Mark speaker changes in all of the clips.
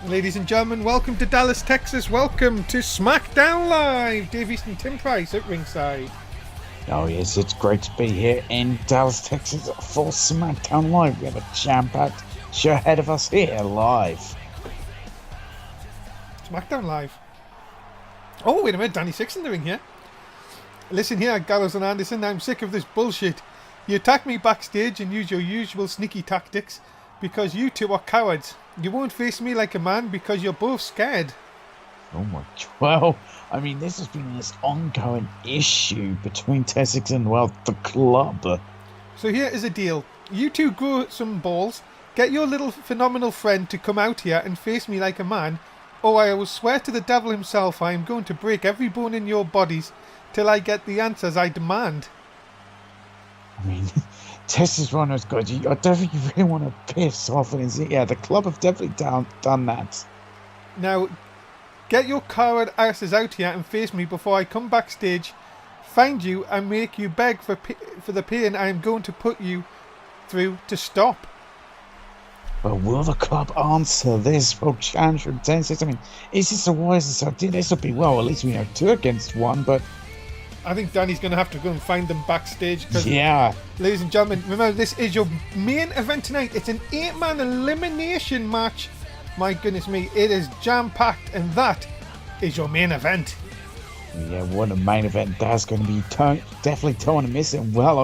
Speaker 1: Ladies and gentlemen, welcome to Dallas, Texas. Welcome to Smackdown Live. Easton and Tim Price at ringside.
Speaker 2: Oh yes, it's great to be here in Dallas, Texas for Smackdown Live. We have a jam-packed show ahead of us here live.
Speaker 1: Smackdown Live. Oh, wait a minute, Danny Six in the ring here. Listen here, Gallows and Anderson, I'm sick of this bullshit. You attack me backstage and use your usual sneaky tactics because you two are cowards. You won't face me like a man because you're both scared.
Speaker 2: Oh my, well, I mean, this has been this ongoing issue between T6 and, well, the club.
Speaker 1: So here is a deal. You two grow some balls, get your little phenomenal friend to come out here and face me like a man, or I will swear to the devil himself I am going to break every bone in your bodies till I get the answers I demand.
Speaker 2: I mean, Tess is one of those guys, I don't think you really want to piss off and say, yeah, the club have definitely done that.
Speaker 1: Now, get your coward asses out here and face me before I come backstage, find you and make you beg for the pain I am going to put you through to stop.
Speaker 2: Well, will the club answer this? Well, challenge from T6. I mean, is this the wisest idea? This will be, well, at least we have 2 against 1, but
Speaker 1: I think Danny's going to have to go and find them backstage.
Speaker 2: Yeah.
Speaker 1: Ladies and gentlemen, remember, this is your main event tonight. It's an 8-man elimination match. My goodness me, it is jam-packed, and that is your main event.
Speaker 2: Yeah, what a main event that's going to be. Definitely don't want to miss it. Well,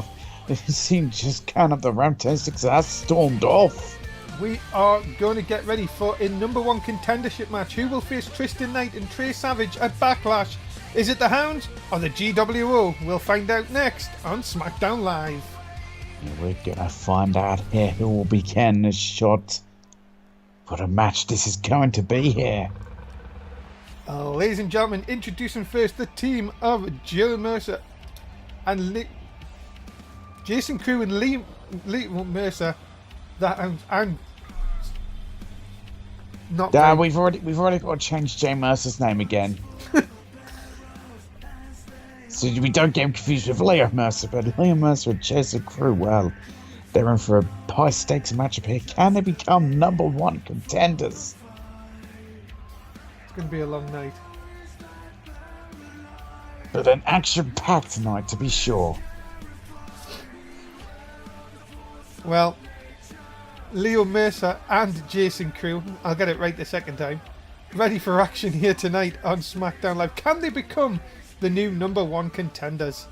Speaker 2: I've seen just count up the round 10-6 that's stormed off.
Speaker 1: We are going to get ready for a number 1 contendership match. Who will face Tristan Knight and Trey Savage at Backlash? Is it the Hounds or the GWO? We'll find out next on Smackdown Live.
Speaker 2: Yeah, we're going to find out here who will be getting a shot. What a match this is going to be here.
Speaker 1: Ladies and gentlemen, introducing first the team of Jill Mercer and Jason Crew and Lee Mercer. That I'm not.
Speaker 2: Dad, we've already got to change Jay Mercer's name again. So we don't get him confused with Leo Mercer, but Leo Mercer and Jason Crew, well, they're in for a high stakes matchup here. Can they become number 1 contenders?
Speaker 1: It's going to be a long night.
Speaker 2: But an action-packed night, to be sure.
Speaker 1: Well, Leo Mercer and Jason Crew, I'll get it right the second time, ready for action here tonight on SmackDown Live. Can they become the new number 1 contenders?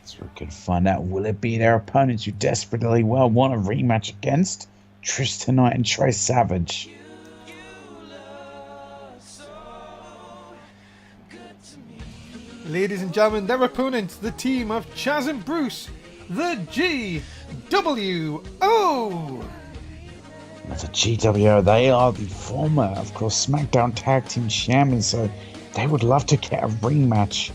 Speaker 2: So we can find out, will it be their opponents who desperately well want a rematch against Tristan Knight and Trey Savage?
Speaker 1: Ladies and gentlemen, their opponents, the team of Chaz and Bruce, the GWO.
Speaker 2: Now, the GWO, they are the former, of course, SmackDown Tag Team Champions, so they would love to get a rematch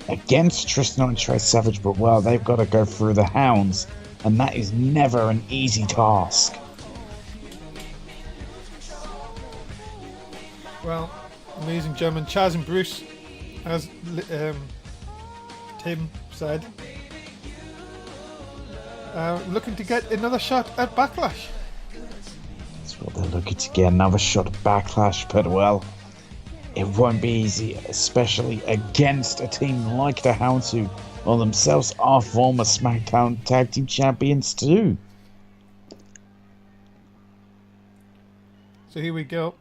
Speaker 2: against Tristan and Trey Savage, but well, they've got to go through the Hounds, and that is never an easy task.
Speaker 1: Well, ladies and gentlemen, Chaz and Bruce, as Tim said, looking to get another shot at Backlash.
Speaker 2: That's what they're looking to get, another shot at Backlash, but well, it won't be easy, especially against a team like the Hounds, who, well, themselves are former SmackDown Tag Team Champions too.
Speaker 1: So here we go.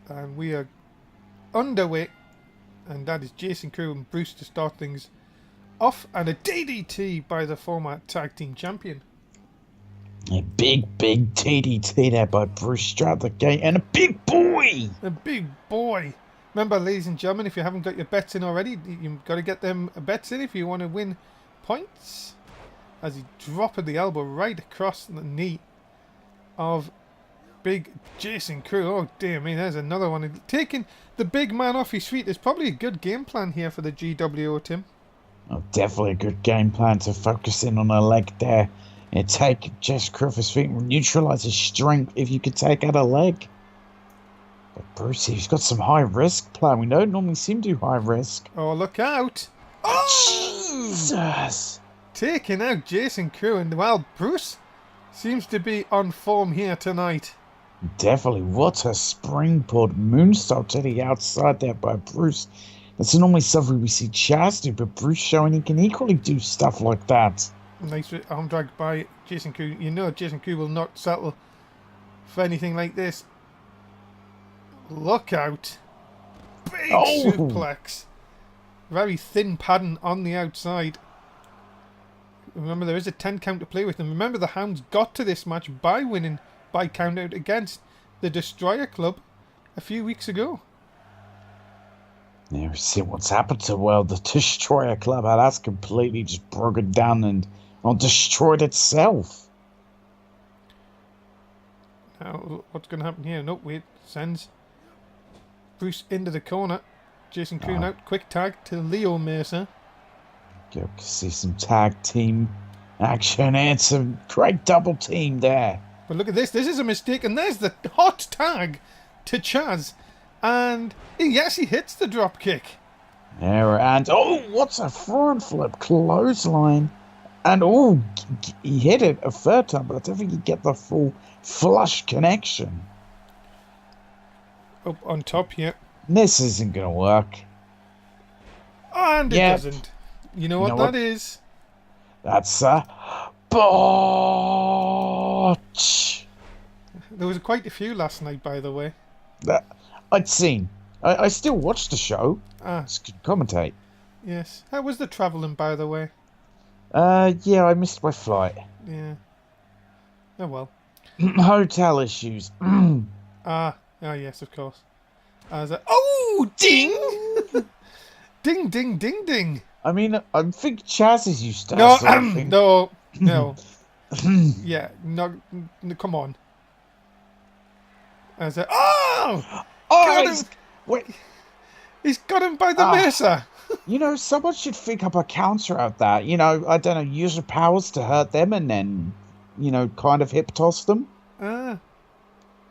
Speaker 1: And we are underway. And that is Jason Crew and Bruce to start things off. And a DDT by the former Tag Team Champion.
Speaker 2: A big DDT there by Bruce straight out the gate, and a big boy!
Speaker 1: A big boy! Remember, ladies and gentlemen, if you haven't got your bets in already, you've got to get them bets in if you want to win points. As he dropped the elbow right across the knee of big Jason Crew. Oh dear me, there's another one. Taking the big man off his feet is probably a good game plan here for the GWO, Tim.
Speaker 2: Oh, definitely a good game plan to focus in on a leg there. And take Jason Crew off his feet and neutralise his strength if you could take out a leg. But Bruce, he's got some high risk play. We don't normally see him do high risk.
Speaker 1: Oh, look out! Oh!
Speaker 2: Jesus!
Speaker 1: Taking out Jason Crew, and well, Bruce seems to be on form here tonight.
Speaker 2: Definitely. What a springboard moonsault to the outside there by Bruce. That's normally something we see Chaz do, but Bruce showing he can equally do stuff like that.
Speaker 1: Nice arm drag by Jason Crew. You know Jason Crew will not settle for anything like this. Look out. Big suplex. Very thin padding on the outside. Remember, there is a 10 count to play with. And remember, the Hounds got to this match by winning by count out against the Destroyer Club a few weeks ago.
Speaker 2: Yeah, we see what's happened to, well, the Destroyer Club. How that's completely just broken down and destroyed itself.
Speaker 1: Now, what's going to happen here? Nope, wait. Sends Bruce into the corner. Jason Crew out. Quick tag to Leo Mercer.
Speaker 2: Go see some tag team action and some great double team there.
Speaker 1: But look at this. This is a mistake. And there's the hot tag to Chaz. And yes, he hits the drop kick.
Speaker 2: Yeah, and what's a front flip clothesline? And he hit it a third time, but I don't think he get the full flush connection.
Speaker 1: Up on top here.
Speaker 2: This isn't gonna work.
Speaker 1: And it doesn't. You know what that is?
Speaker 2: That's a botch.
Speaker 1: There was quite a few last night, by the way.
Speaker 2: That I'd seen. I still watched the show. Just could commentate.
Speaker 1: Yes. How was the travelling, by the way?
Speaker 2: Yeah, I missed my flight.
Speaker 1: Yeah. Oh well.
Speaker 2: Hotel issues.
Speaker 1: Yes, of course. Ding! Ding, ding, ding, ding.
Speaker 2: I mean, I think Chaz is used to
Speaker 1: No. Yeah, no, come on.
Speaker 2: Wait.
Speaker 1: He's got him by the Mercer.
Speaker 2: Someone should think up a counter at that. I don't know, use your powers to hurt them and then, kind of hip toss them.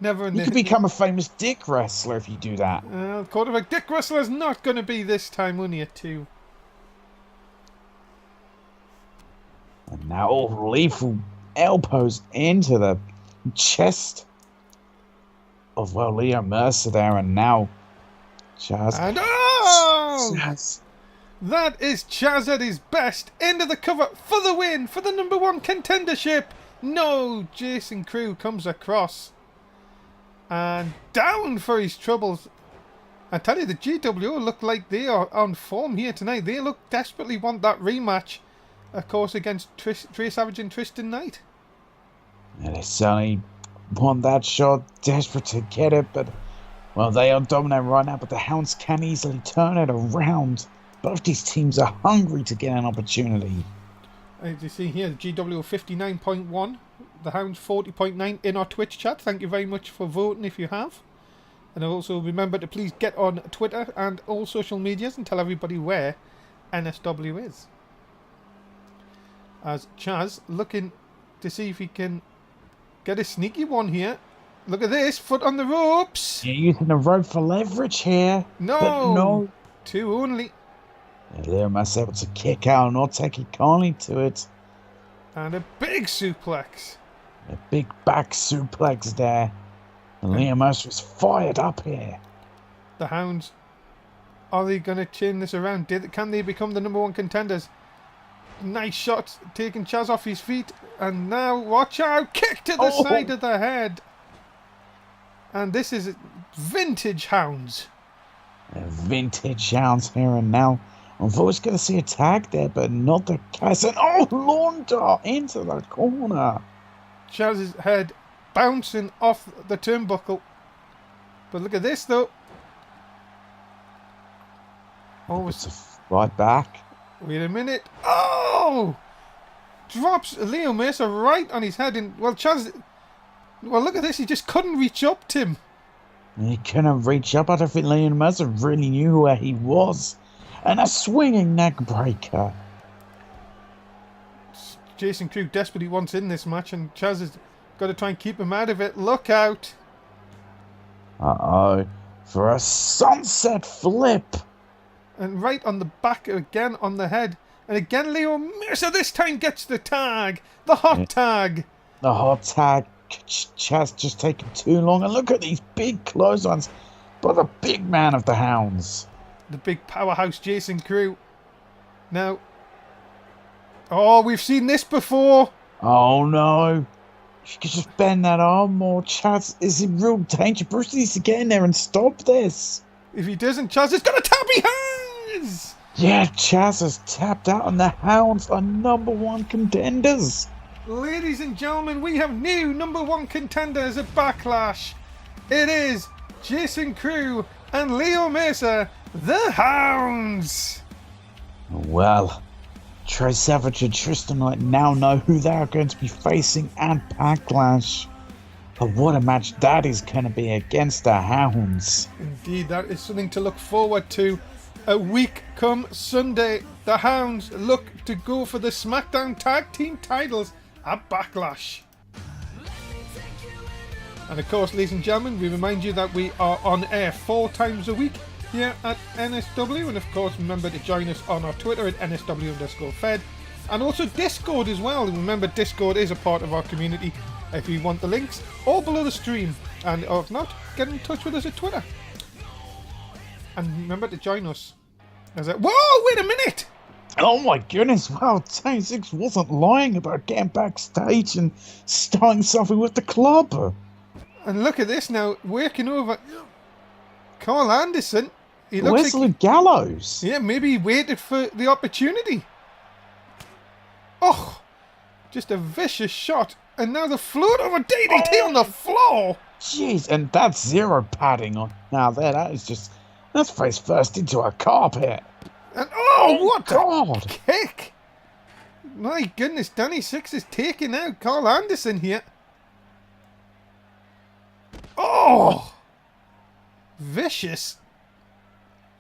Speaker 1: Never.
Speaker 2: You could become a famous dick wrestler if you do that.
Speaker 1: Quarterback dick wrestler's not going to be this time, only a 2.
Speaker 2: And now lethal elbows into the chest of, Leo Mercer there, and now Chaz.
Speaker 1: And
Speaker 2: Chaz.
Speaker 1: That is Chaz at his best. Into the cover for the win, for the number 1 contendership. No, Jason Crew comes across. And down for his troubles. I tell you, the GWO look like they are on form here tonight. They look desperately want that rematch, of course, against Trey Savage and Tristan Knight.
Speaker 2: Yeah, they certainly want that shot, desperate to get it, but, they are dominant right now, but the Hounds can easily turn it around. Both these teams are hungry to get an opportunity.
Speaker 1: As you see here, the GWO 59.1. The Hounds 40.9 in our Twitch chat. Thank you very much for voting if you have. And also remember to please get on Twitter and all social medias and tell everybody where NSW is. As Chaz looking to see if he can get a sneaky one here. Look at this, foot on the ropes.
Speaker 2: You're using the rope for leverage here.
Speaker 1: No. 2 only.
Speaker 2: Leo Mercer able to kick out, not taking kindly to it.
Speaker 1: And a big suplex.
Speaker 2: A big back suplex there. And Leo Mercer is fired up here.
Speaker 1: The Hounds, are they going to turn this around? Can they become the number 1 contenders? Nice shot, taking Chaz off his feet. And now, watch out, kick to the side of the head. And this is vintage Hounds.
Speaker 2: Vintage Hounds here and now. I'm always going to see a tag there, but not the case. And lawn dart into the corner.
Speaker 1: Chaz's head bouncing off the turnbuckle. But look at this, though.
Speaker 2: It's right back.
Speaker 1: Wait a minute. Drops Leo Mercer right on his head. Chaz... look at this. He just couldn't reach up, Tim.
Speaker 2: He couldn't reach up. I don't think Leo Mercer really knew where he was. And a swinging neck breaker.
Speaker 1: Jason Crew desperately wants in this match, and Chaz has got to try and keep him out of it. Look out.
Speaker 2: For a sunset flip.
Speaker 1: And right on the back again on the head. And again Leo Mercer this time gets the tag. The hot tag.
Speaker 2: The hot tag Chaz just taking too long. And look at these big clotheslines by the big man of the Hounds.
Speaker 1: The big powerhouse Jason Crew. Now, oh, we've seen this before.
Speaker 2: Oh no. You could just bend that arm more. Chaz is in real danger. Bruce needs to get in there and stop this.
Speaker 1: If he doesn't, Chaz is going to tap. He has!
Speaker 2: Yeah, Chaz has tapped out and the Hounds are number one contenders.
Speaker 1: Ladies and gentlemen, we have new number one contenders at Backlash. It is Jason Crew and Leo Mesa, the Hounds.
Speaker 2: Well, Trey Savage and Tristan Knight now know who they are going to be facing at Backlash. But what a match that is going to be against the Hounds.
Speaker 1: Indeed, that is something to look forward to. A week come Sunday, the Hounds look to go for the Smackdown Tag Team titles at Backlash. And of course, ladies and gentlemen, we remind you that we are on air 4 times a week here at NSW. And of course, remember to join us on our Twitter at NSW_Fed. And also Discord as well. Remember, Discord is a part of our community. If you want the links, all below the stream. And if not, get in touch with us at Twitter. And remember to join us. Whoa, wait a minute!
Speaker 2: Oh my goodness, wow, Tony Six wasn't lying about getting backstage and starting something with the club.
Speaker 1: And look at this now, working over Carl Anderson. He looks
Speaker 2: Where's Luke Gallows?
Speaker 1: Yeah, maybe he waited for the opportunity. Oh, just a vicious shot. And now the float over DDT on the floor.
Speaker 2: Jeez, and that's zero padding on. Now there, that's face first into a carpet.
Speaker 1: And what
Speaker 2: God.
Speaker 1: a kick. My goodness, Danny Six is taking out Carl Anderson here. Oh, vicious.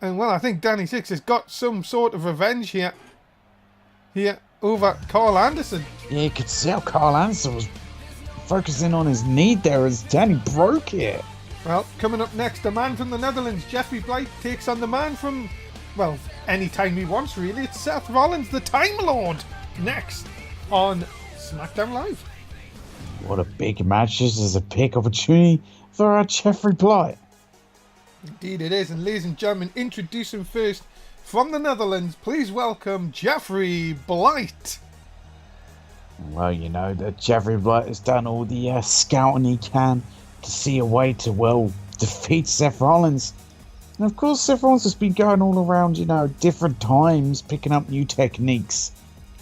Speaker 1: And well, I think Danny Six has got some sort of revenge here over Carl Anderson.
Speaker 2: Yeah, you could see how Carl Anderson was focusing on his knee there as Danny broke it.
Speaker 1: Well, coming up next, the man from the Netherlands, Jeffrey Blight, takes on the man from, well, anytime he wants really. It's Seth Rollins, the Time Lord, next on Smackdown Live.
Speaker 2: What a big match. This is a big opportunity for our Jeffrey Blight.
Speaker 1: Indeed it is, and ladies and gentlemen, introduce him first from the Netherlands. Please welcome Jeffrey Blight.
Speaker 2: Well, you know that Jeffrey Blight has done all the scouting he can to see a way to, well, defeat Seth Rollins. And of course, Seth Rollins has been going all around, different times, picking up new techniques.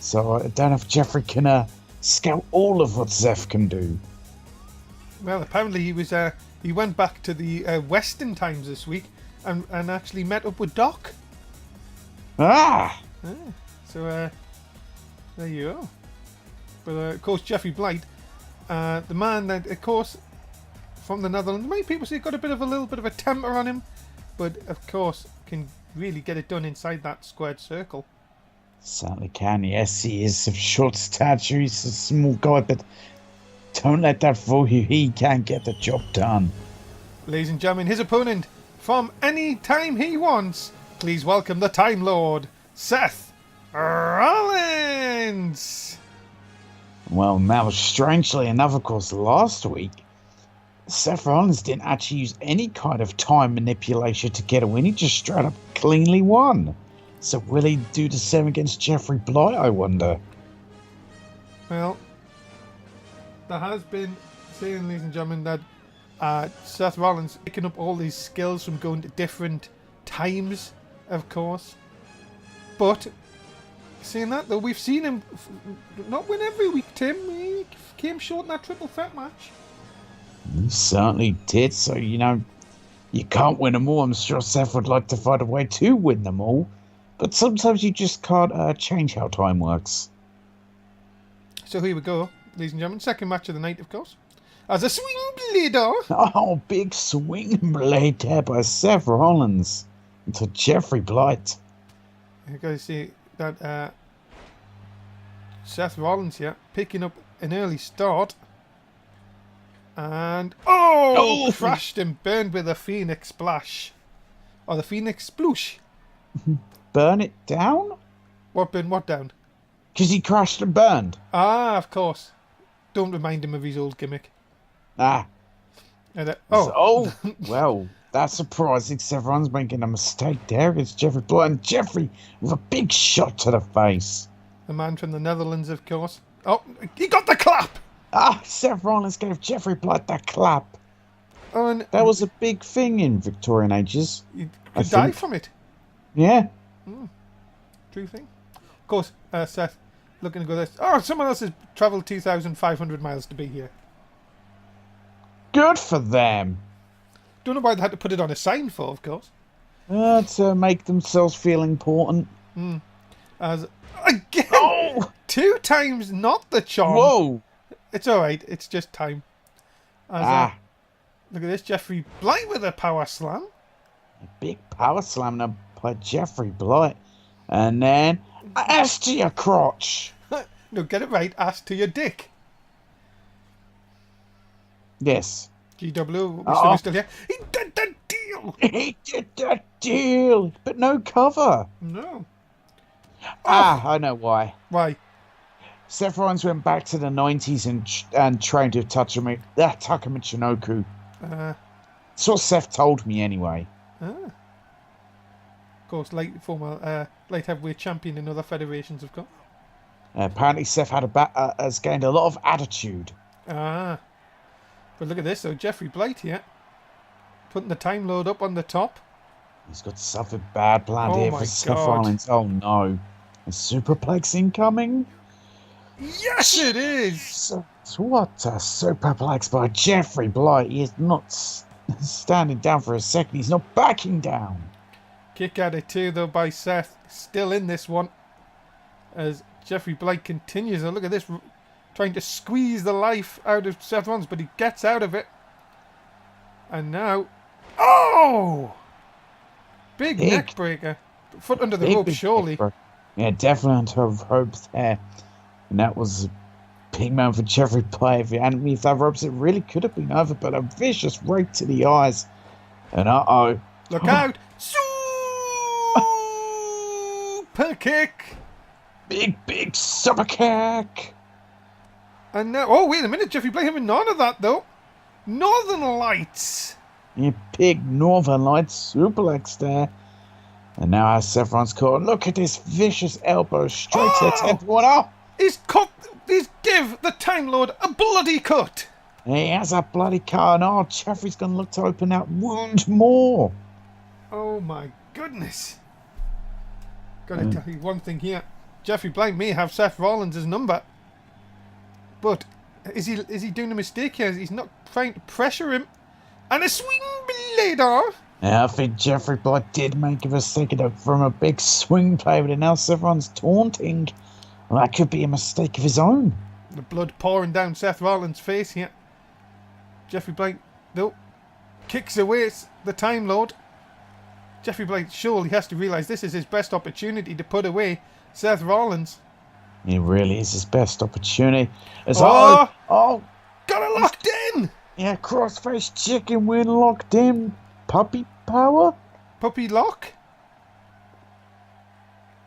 Speaker 2: So I don't know if Jeffrey can scout all of what Seth can do.
Speaker 1: Well, apparently he went back to the Western times this week and actually met up with Doc. So there you go. But of course, Jeffrey Blight, the man that, of course, from the Netherlands, many people say got a little bit of a temper on him, but of course can really get it done inside that squared circle.
Speaker 2: Certainly can. Yes, he is of short stature. He's a small guy, but don't let that fool you. He can get the job done.
Speaker 1: Ladies and gentlemen, his opponent from any time he wants. Please welcome the Time Lord, Seth Rollins.
Speaker 2: Well, now, strangely enough, of course, last week, Seth Rollins didn't actually use any kind of time manipulation to get a win. He just straight up cleanly won. So will he do the same against Jeffrey Blight, I wonder?
Speaker 1: Well, there has been saying, ladies and gentlemen, that Seth Rollins picking up all these skills from going to different times, of course. But saying that, though, we've seen him not win every week, Tim. He came short in that triple threat match.
Speaker 2: He certainly did. So, you can't win them all. I'm sure Seth would like to find a way to win them all. But sometimes you just can't change how time works.
Speaker 1: So here we go, ladies and gentlemen. Second match of the night, of course. As a swing leader.
Speaker 2: Oh, big swing blade there by Seth Rollins into Jeffrey Blight.
Speaker 1: You guys see that Seth Rollins here picking up an early start. And crashed and burned with a Phoenix Splash. Or the Phoenix Sploosh.
Speaker 2: Burn it down?
Speaker 1: What down?
Speaker 2: Because he crashed and burned.
Speaker 1: Ah, of course. Don't remind him of his old gimmick.
Speaker 2: Ah,
Speaker 1: And,
Speaker 2: oh, well, that's surprising. Everyone's making a mistake there. It's Jeffrey Blight, and Jeffrey with a big shot to the face.
Speaker 1: the man from the Netherlands, of course. Oh, he got the clap!
Speaker 2: Ah, Seth Rollins gave Jeffrey Blight that clap.
Speaker 1: Oh, and
Speaker 2: That was a big thing in Victorian ages.
Speaker 1: you
Speaker 2: I
Speaker 1: could die
Speaker 2: think.
Speaker 1: from it.
Speaker 2: Yeah.
Speaker 1: True thing. Of course, Seth, looking to go this. Oh, someone else has travelled 2,500 miles to be here.
Speaker 2: Good for them.
Speaker 1: Don't know why they had to put it on a sign for, of course.
Speaker 2: To make themselves feel important.
Speaker 1: As again,
Speaker 2: Oh!
Speaker 1: 2 times not the charm.
Speaker 2: Whoa!
Speaker 1: It's all right. It's just time. As, look at this, Jeffrey Blight with a power slam.
Speaker 2: A big power slam now by Jeffrey Blight. And then, ass to your crotch.
Speaker 1: No, get it right. Ass to your dick.
Speaker 2: Yes.
Speaker 1: GW, we're still here. He did the deal.
Speaker 2: He did that deal, but no cover.
Speaker 1: No.
Speaker 2: I know why.
Speaker 1: Why?
Speaker 2: Seth Rollins went back to the 90s and trained with Takumi Chinoku. That's what Seth told me anyway.
Speaker 1: Of course, light heavyweight champion in other federations, of course.
Speaker 2: Apparently, Seth has gained a lot of attitude.
Speaker 1: But look at this, though. Jeffrey Blight here. Putting the time load up on the top.
Speaker 2: He's got something bad planned
Speaker 1: Oh
Speaker 2: here
Speaker 1: my
Speaker 2: for Seth
Speaker 1: God.
Speaker 2: Rollins. Oh no. A superplex incoming?
Speaker 1: Yes, it is!
Speaker 2: So, what a superplex by Jeffrey Blight. He is not standing down for a second. He's not backing down.
Speaker 1: Kick at it too, though, by Seth. Still in this one. As Jeffrey Blight continues. And look at this. Trying to squeeze the life out of Seth Rollins, but he gets out of it. And now... Oh! Big neck breaker. Foot under the rope, surely.
Speaker 2: Yeah, definitely under the rope there. And that was a big man for Jeffrey Blight. If that ropes, it really could have been over, but a vicious right to the eyes. And uh-oh.
Speaker 1: Look out! Super kick!
Speaker 2: Big super kick!
Speaker 1: And now... Oh, wait a minute. Jeffrey Blight having none of that, though. Northern Lights!
Speaker 2: Yeah, big Northern Lights superplex there. And now as Seth Rollins caught, look at this vicious elbow straight to the 10th one. Oh!
Speaker 1: He's give the Time Lord a bloody cut!
Speaker 2: He has a bloody cut, and Jeffrey's going to look to open that wound more.
Speaker 1: Oh my goodness. Gotta tell you one thing here. Jeffrey Blight may have Seth Rollins' number. But is he doing a mistake here? He's not trying to pressure him. And a swing blade off.
Speaker 2: Yeah, I think Jeffrey Blight did make a mistake from a big swing play, but now Seth Rollins taunting. Well, that could be a mistake of his own.
Speaker 1: The blood pouring down Seth Rollins' face here. Jeffrey Blight, though, kicks away the Time Lord. Jeffrey Blight surely has to realise this is his best opportunity to put away Seth Rollins.
Speaker 2: It really is his best opportunity. As
Speaker 1: got
Speaker 2: it
Speaker 1: locked in!
Speaker 2: Yeah, crossface chicken win locked in. Puppy power?
Speaker 1: Puppy lock?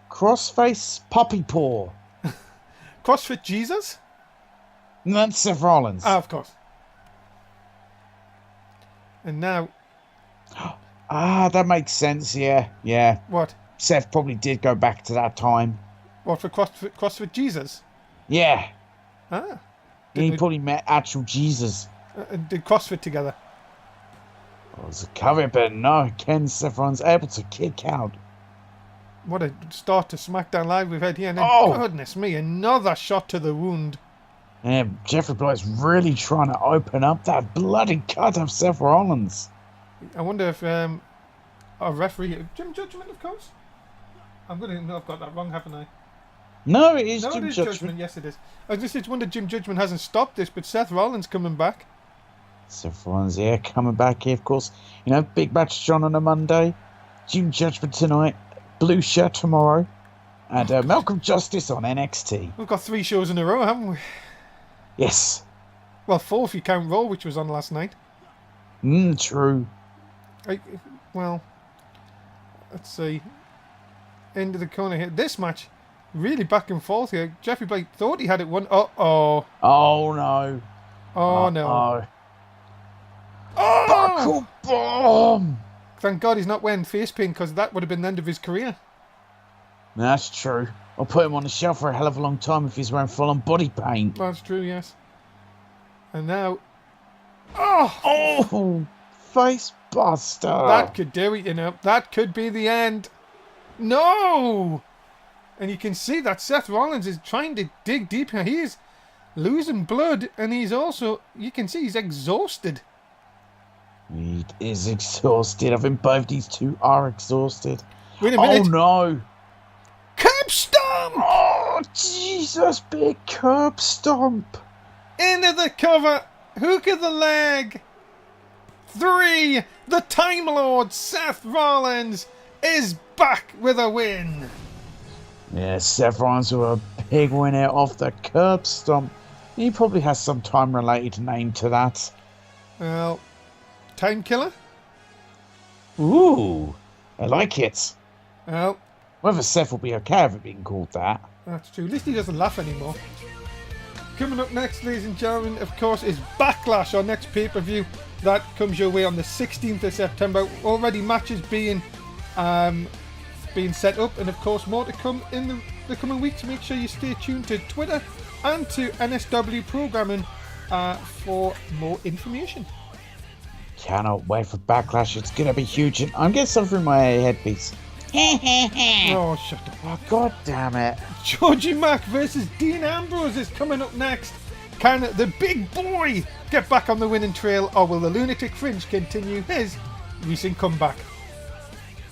Speaker 2: Crossface puppy paw.
Speaker 1: CrossFit Jesus?
Speaker 2: And that's Seth Rollins.
Speaker 1: Of course. And now...
Speaker 2: That makes sense, yeah.
Speaker 1: What?
Speaker 2: Seth probably did go back to that time.
Speaker 1: What, for CrossFit Jesus?
Speaker 2: Yeah.
Speaker 1: Ah.
Speaker 2: He probably met actual Jesus.
Speaker 1: Did CrossFit together.
Speaker 2: It was a cover, but no, again, Seth Rollins able to kick out.
Speaker 1: What a start to Smackdown Live we've had here. And then, goodness me, another shot to the wound.
Speaker 2: Yeah, Jeffrey Blight's really trying to open up that bloody cut of Seth Rollins.
Speaker 1: I wonder if our referee, Jim Judgment, of course. I've got that wrong, haven't I?
Speaker 2: No, it is
Speaker 1: No,
Speaker 2: Jim
Speaker 1: it is
Speaker 2: Judgment.
Speaker 1: Yes, it is. I just wonder Jim Judgment hasn't stopped this, but Seth Rollins coming back.
Speaker 2: Seth Rollins, coming back here, of course. You know, big match John on a Monday. Jim Judgment tonight. Blue Shirt tomorrow. And Malcolm Justice on NXT.
Speaker 1: We've got 3 shows in a row, haven't we?
Speaker 2: Yes.
Speaker 1: Well, 4 if you count Raw, which was on last night.
Speaker 2: True.
Speaker 1: Well, let's see. End of the corner here. This match, really back and forth here. Jeffrey Blight thought he had it won. Oh
Speaker 2: no.
Speaker 1: no.
Speaker 2: Ankle bomb!
Speaker 1: Thank God he's not wearing face paint, because that would have been the end of his career.
Speaker 2: That's true. I'll put him on the shelf for a hell of a long time if he's wearing full-on body paint.
Speaker 1: That's true, yes. And now... Oh!
Speaker 2: Oh! Face buster!
Speaker 1: That could do it, you know. That could be the end. No! And you can see that Seth Rollins is trying to dig deeper. He is losing blood, and he's also... You can see he's exhausted.
Speaker 2: He is exhausted. I think both these two are exhausted.
Speaker 1: Wait a minute.
Speaker 2: Oh, no!
Speaker 1: Curb stomp!
Speaker 2: Oh, Jesus, big curb stomp.
Speaker 1: Into the cover. Hook of the leg. 3. The Time Lord, Seth Rollins, is back with a win.
Speaker 2: Yeah, Seth Rollins with a big winner off the curb stomp. He probably has some time-related name to that.
Speaker 1: Well, Time Killer?
Speaker 2: Ooh, I like it.
Speaker 1: Well,
Speaker 2: Whether Seth will be okay with it being called that.
Speaker 1: that's true. At least he doesn't laugh anymore. Coming up next, ladies and gentlemen, of course, is Backlash, our next pay-per-view. That comes your way on the 16th of September. Already matches being set up, and of course more to come in the coming weeks. Make sure you stay tuned to Twitter and to NSW programming for more information.
Speaker 2: Cannot wait for Backlash. It's going to be huge. And I'm getting something in my headpiece.
Speaker 1: Oh, shut up.
Speaker 2: Oh, God damn it.
Speaker 1: Georgie Mack versus Dean Ambrose is coming up next. Can the big boy get back on the winning trail, or will the Lunatic Fringe continue his recent comeback?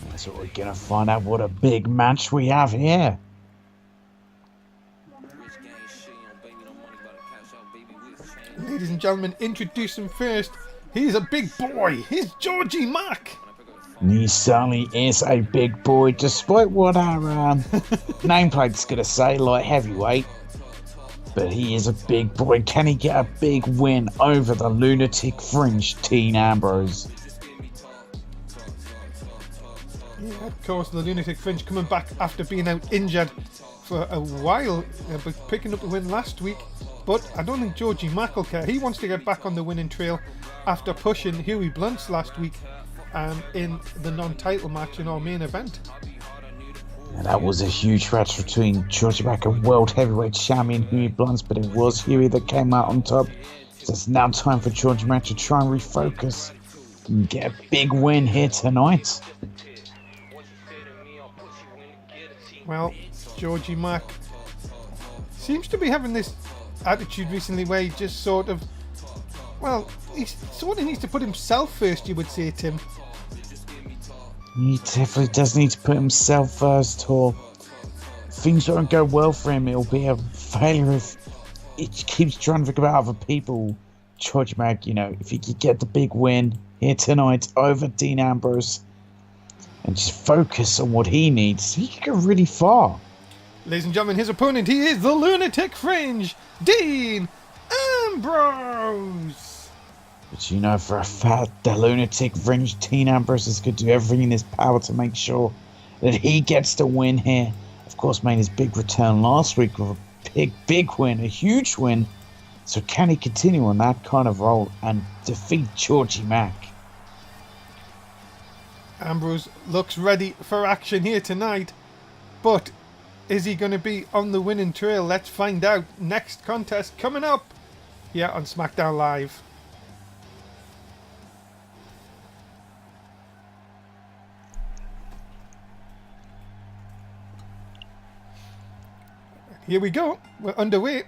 Speaker 2: That's what we're going to find out. What a big match we have here.
Speaker 1: Ladies and gentlemen, introduce him first. He's a big boy. He's Georgie Mack.
Speaker 2: He certainly is a big boy, despite what our nameplate's going to say, like heavyweight. But he is a big boy. Can he get a big win over the Lunatic Fringe, Dean Ambrose?
Speaker 1: Yeah, of course, the Lunatic Fringe coming back after being out injured for a while, but picking up the win last week. But I don't think Georgie Mack will care. He wants to get back on the winning trail after pushing Huey Blunt's last week in the non-title match in our main event.
Speaker 2: And that was a huge match between Georgie Mack and World Heavyweight Champion Huey Blunt, but it was Huey that came out on top. So it's now time for Georgie Mack to try and refocus and get a big win here tonight.
Speaker 1: Well, Georgie Mack seems to be having this attitude recently where he just sort of, well, he sort of needs to put himself first, you would say, Tim.
Speaker 2: He definitely does need to put himself first, or things don't go well for him. It'll be a failure if he keeps trying to think about other people. Georgie Mack, you know, if he could get the big win here tonight over Dean Ambrose and just focus on what he needs, he could go really far.
Speaker 1: Ladies and gentlemen, his opponent, he is the Lunatic Fringe, Dean Ambrose.
Speaker 2: But you know for a fact, the Lunatic Fringe, Dean Ambrose, is going to do everything in his power to make sure that he gets the win here. Of course, made his big return last week with a big win, a huge win. So can he continue on that kind of role and defeat Georgie Mack?
Speaker 1: Ambrose looks ready for action here tonight, but is he going to be on the winning trail? Let's find out. Next contest coming up here on Smackdown Live. Here we go. We're underway.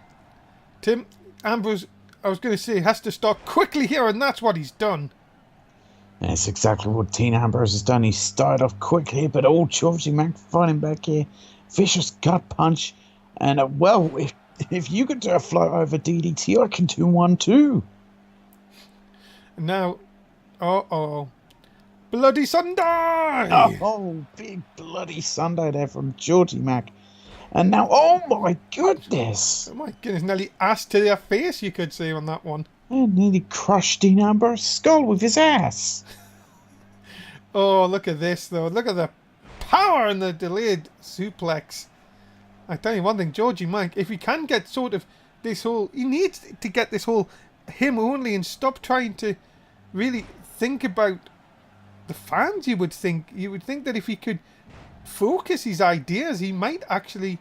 Speaker 1: Tim, Ambrose, I was going to say, has to start quickly here, and that's what he's done.
Speaker 2: That's exactly what Dean Ambrose has done. He started off quickly, but Georgie Mack fighting back here. Vicious gut punch. And, well, if you could do a float over DDT, I can do one too.
Speaker 1: Now, Bloody Sunday!
Speaker 2: Oh, big bloody Sunday there from Georgie Mack. And now, oh my goodness!
Speaker 1: Oh my goodness, nearly ass to their face, you could say, on that one.
Speaker 2: And nearly crushed Dean Ambrose's skull with his ass.
Speaker 1: Oh, look at this, though. Look at the power in the delayed suplex. I tell you one thing, Georgie Mack, if he can get sort of this whole... He needs to get this whole him only and stop trying to really think about the fans. You would think that if he could focus his ideas, he might actually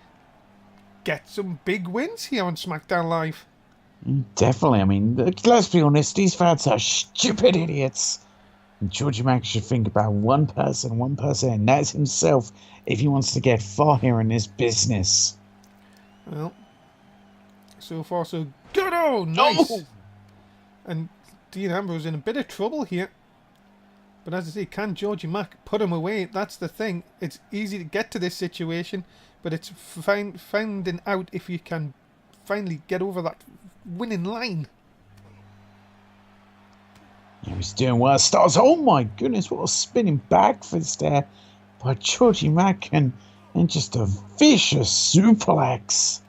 Speaker 1: get some big wins here on SmackDown Live.
Speaker 2: Definitely. I mean, let's be honest, these fans are stupid idiots. And Georgie Mac should think about one person, and that's himself, if he wants to get far here in this business.
Speaker 1: Well, so far so good. Oh, nice.
Speaker 2: Oh!
Speaker 1: And Dean Ambrose in a bit of trouble here. But as I say, can Georgie Mac put him away? That's the thing. It's easy to get to this situation, but it's finding out if you can finally get over that winning line.
Speaker 2: Yeah, he's doing well. Stars. Oh my goodness, what a spinning back fist there by Georgie Mac, and just a vicious suplex.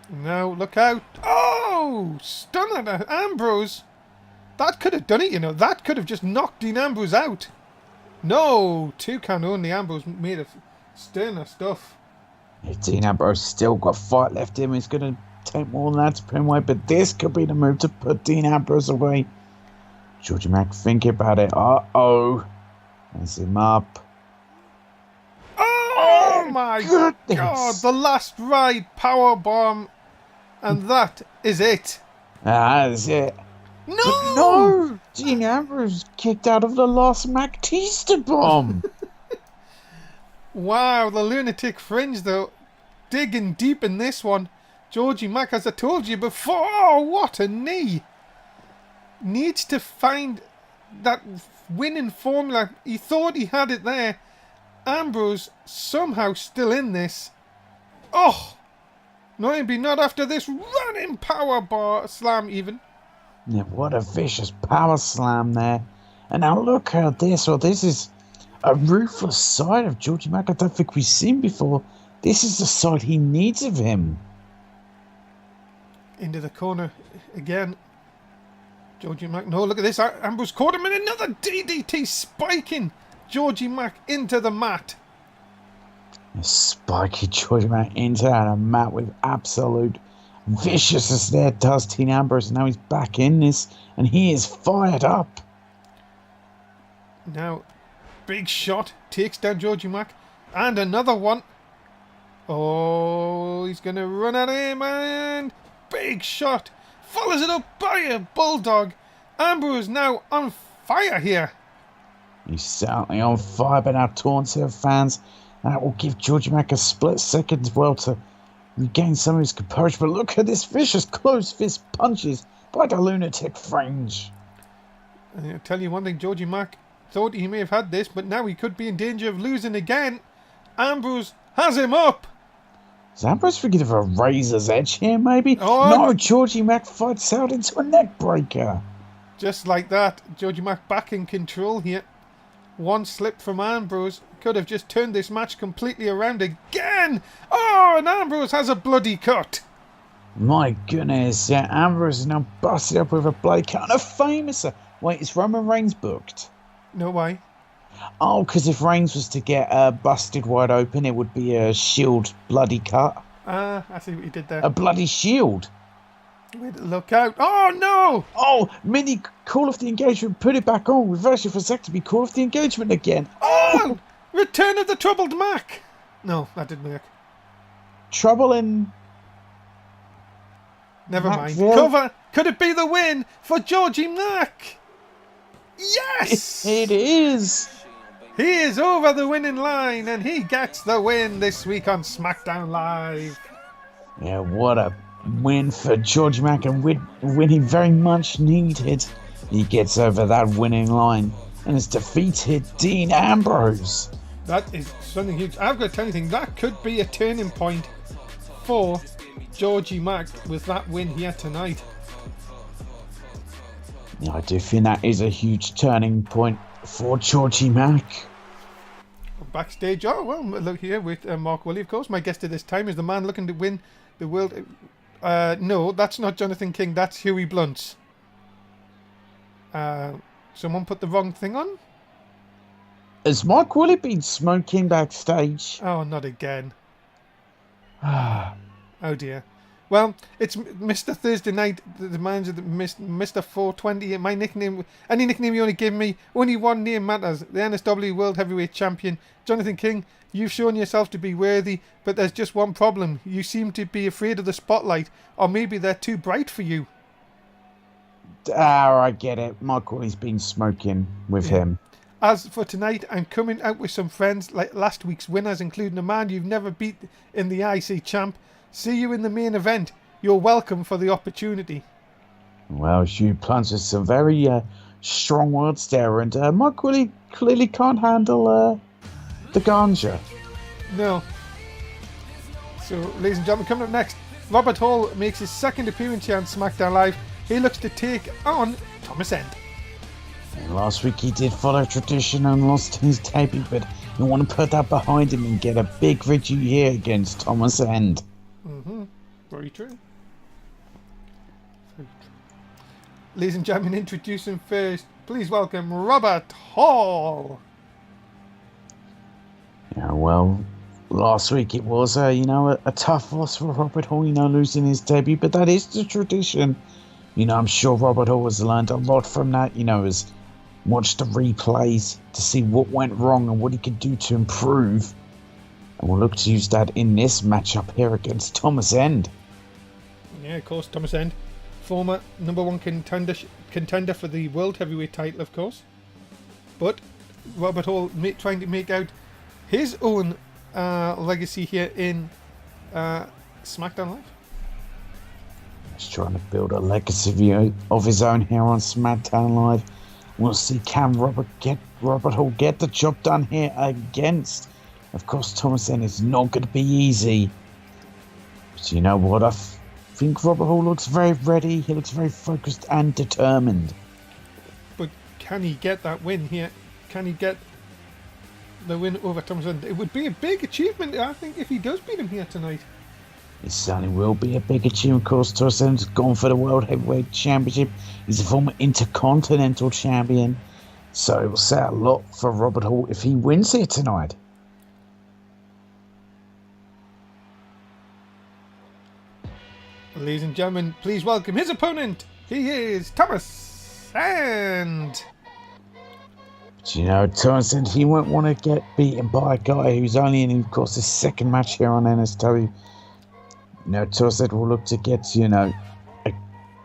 Speaker 1: Now look out. Oh! Stunner Ambrose. That could have done it, you know. That could have just knocked Dean Ambrose out. No! 2 count only. Ambrose made of sterner stuff.
Speaker 2: Yeah, Dean Ambrose still got fight left in him. He's going to take more than that to put him away, but this could be the move to put Dean Ambrose away. Georgie Mac thinking about it. Uh-oh. There's him up.
Speaker 1: Oh my
Speaker 2: goodness.
Speaker 1: God! The last ride powerbomb, and that is it.
Speaker 2: That's it.
Speaker 1: No!
Speaker 2: But no! Dean Ambrose kicked out of the last Mactista bomb.
Speaker 1: Wow, the lunatic fringe though, digging deep in this one. Georgie Mac, as I told you before, oh, what a knee! Needs to find that winning formula. He thought he had it there. Ambrose somehow still in this. Oh! Maybe not after this running power bar slam even.
Speaker 2: Yeah, what a vicious power slam there. And now look how this is a ruthless side of Georgie Mac I don't think we've seen before. This is the side he needs of him.
Speaker 1: Into the corner again. Georgie Mac. No, look at this. Ambrose caught him in another DDT, spiking Georgie Mac into the mat.
Speaker 2: Spiky Georgie Mac into the mat with absolute viciousness there, does Dean Ambrose. Now he's back in this, and he is fired up.
Speaker 1: Now, big shot. Takes down Georgie Mac. And another one. Oh, he's going to run at him, and big shot. Follows it up by a bulldog. Ambrose now on fire here.
Speaker 2: He's certainly on fire, but now taunts here, fans. That will give Georgie Mac a split second as well to regain some of his composure. But look at this vicious closed fist punches by the lunatic fringe.
Speaker 1: I'll tell you one thing, Georgie Mac thought he may have had this, but now he could be in danger of losing again. Ambrose has him up.
Speaker 2: Is Ambrose thinking of a razor's edge here, maybe?
Speaker 1: Oh.
Speaker 2: No, Georgie Mac fights out into a neck breaker.
Speaker 1: Just like that, Georgie Mac back in control here. One slip from Ambrose could have just turned this match completely around again. Oh, and Ambrose has a bloody cut.
Speaker 2: My goodness, yeah, Ambrose is now busted up with a blade cut and a famous... Wait, is Roman Reigns booked?
Speaker 1: No, why?
Speaker 2: Oh, because if Reigns was to get busted wide open, it would be a shield bloody cut.
Speaker 1: Ah, I see what you did there.
Speaker 2: A bloody shield.
Speaker 1: Wait, look out. Oh, no!
Speaker 2: Oh, Mini, call off the engagement, put it back on, reverse it for a sec to be call off the engagement again.
Speaker 1: Oh! Return of the troubled Mac! No, that didn't work.
Speaker 2: Trouble in...
Speaker 1: Never mind.
Speaker 2: Macville.
Speaker 1: Cover! Could it be the win for Georgie Mac? Yes!
Speaker 2: It is!
Speaker 1: He is over the winning line and he gets the win this week on SmackDown Live.
Speaker 2: Yeah, what a win for Georgie Mac, and win he very much needed. He gets over that winning line and has defeated Dean Ambrose.
Speaker 1: That is something huge. I've got to tell you something, that could be a turning point for Georgie Mac with that win here tonight.
Speaker 2: Yeah, I do think that is a huge turning point for Georgie Mac.
Speaker 1: Backstage, oh well, look here with Mark Woolley, of course. My guest at this time is the man looking to win the world. No, that's not Jonathan King, that's Huey Blunt. Someone put the wrong thing on?
Speaker 2: Has Mark Woolley been smoking backstage?
Speaker 1: Oh, not again. Oh dear. Well, it's Mr. Thursday Night, the manager, Mr. 420. My nickname, any nickname you want to give me, only one name matters. The NSW World Heavyweight Champion, Jonathan King. You've shown yourself to be worthy, but there's just one problem. You seem to be afraid of the spotlight, or maybe they're too bright for you.
Speaker 2: I get it. Michael's been smoking with him.
Speaker 1: As for tonight, I'm coming out with some friends like last week's winners, including a man you've never beat in the IC champ. See you in the main event. You're welcome for the opportunity.
Speaker 2: Well, you planted some very strong words there, and Michael clearly can't handle the ganja.
Speaker 1: No. So, ladies and gentlemen, coming up next, Robert Hall makes his second appearance here on Smackdown Live. He looks to take on Thomas End.
Speaker 2: And last week he did follow tradition and lost his debut, but you want to put that behind him and get a big victory here against Thomas End.
Speaker 1: Very true. Very true. Ladies and gentlemen, introducing first, please welcome Robert Hall.
Speaker 2: Yeah, well, last week it was a tough loss for Robert Hall, losing his debut, but that is the tradition. I'm sure Robert Hall has learned a lot from that, has watched the replays to see what went wrong and what he could do to improve. And we'll look to use that in this matchup here against Thomas End.
Speaker 1: Yeah, of course, Thomas End, former number one contender for the World Heavyweight title, of course. But Robert Hall trying to make out his own legacy here in SmackDown Live.
Speaker 2: He's trying to build a legacy of his own here on SmackDown Live. We'll see, can Robert Hall get the job done here against, of course, Thomas End. Is not going to be easy. But you know what? I think Robert Hall looks very ready. He looks very focused and determined.
Speaker 1: But can he get that win here? Can he get the win over Thomas End? It would be a big achievement, I think, if he does beat him here tonight.
Speaker 2: It certainly will be a big achievement. Of course, Thomas End's gone for the World Heavyweight Championship. He's a former Intercontinental Champion. So it will say a lot for Robert Hall if he wins here tonight.
Speaker 1: Ladies and gentlemen, please welcome his opponent. He is Thomas End.
Speaker 2: But Thomas End, he won't want to get beaten by a guy who's only in, of course, his second match here on NSW. Thomas End will look to get, a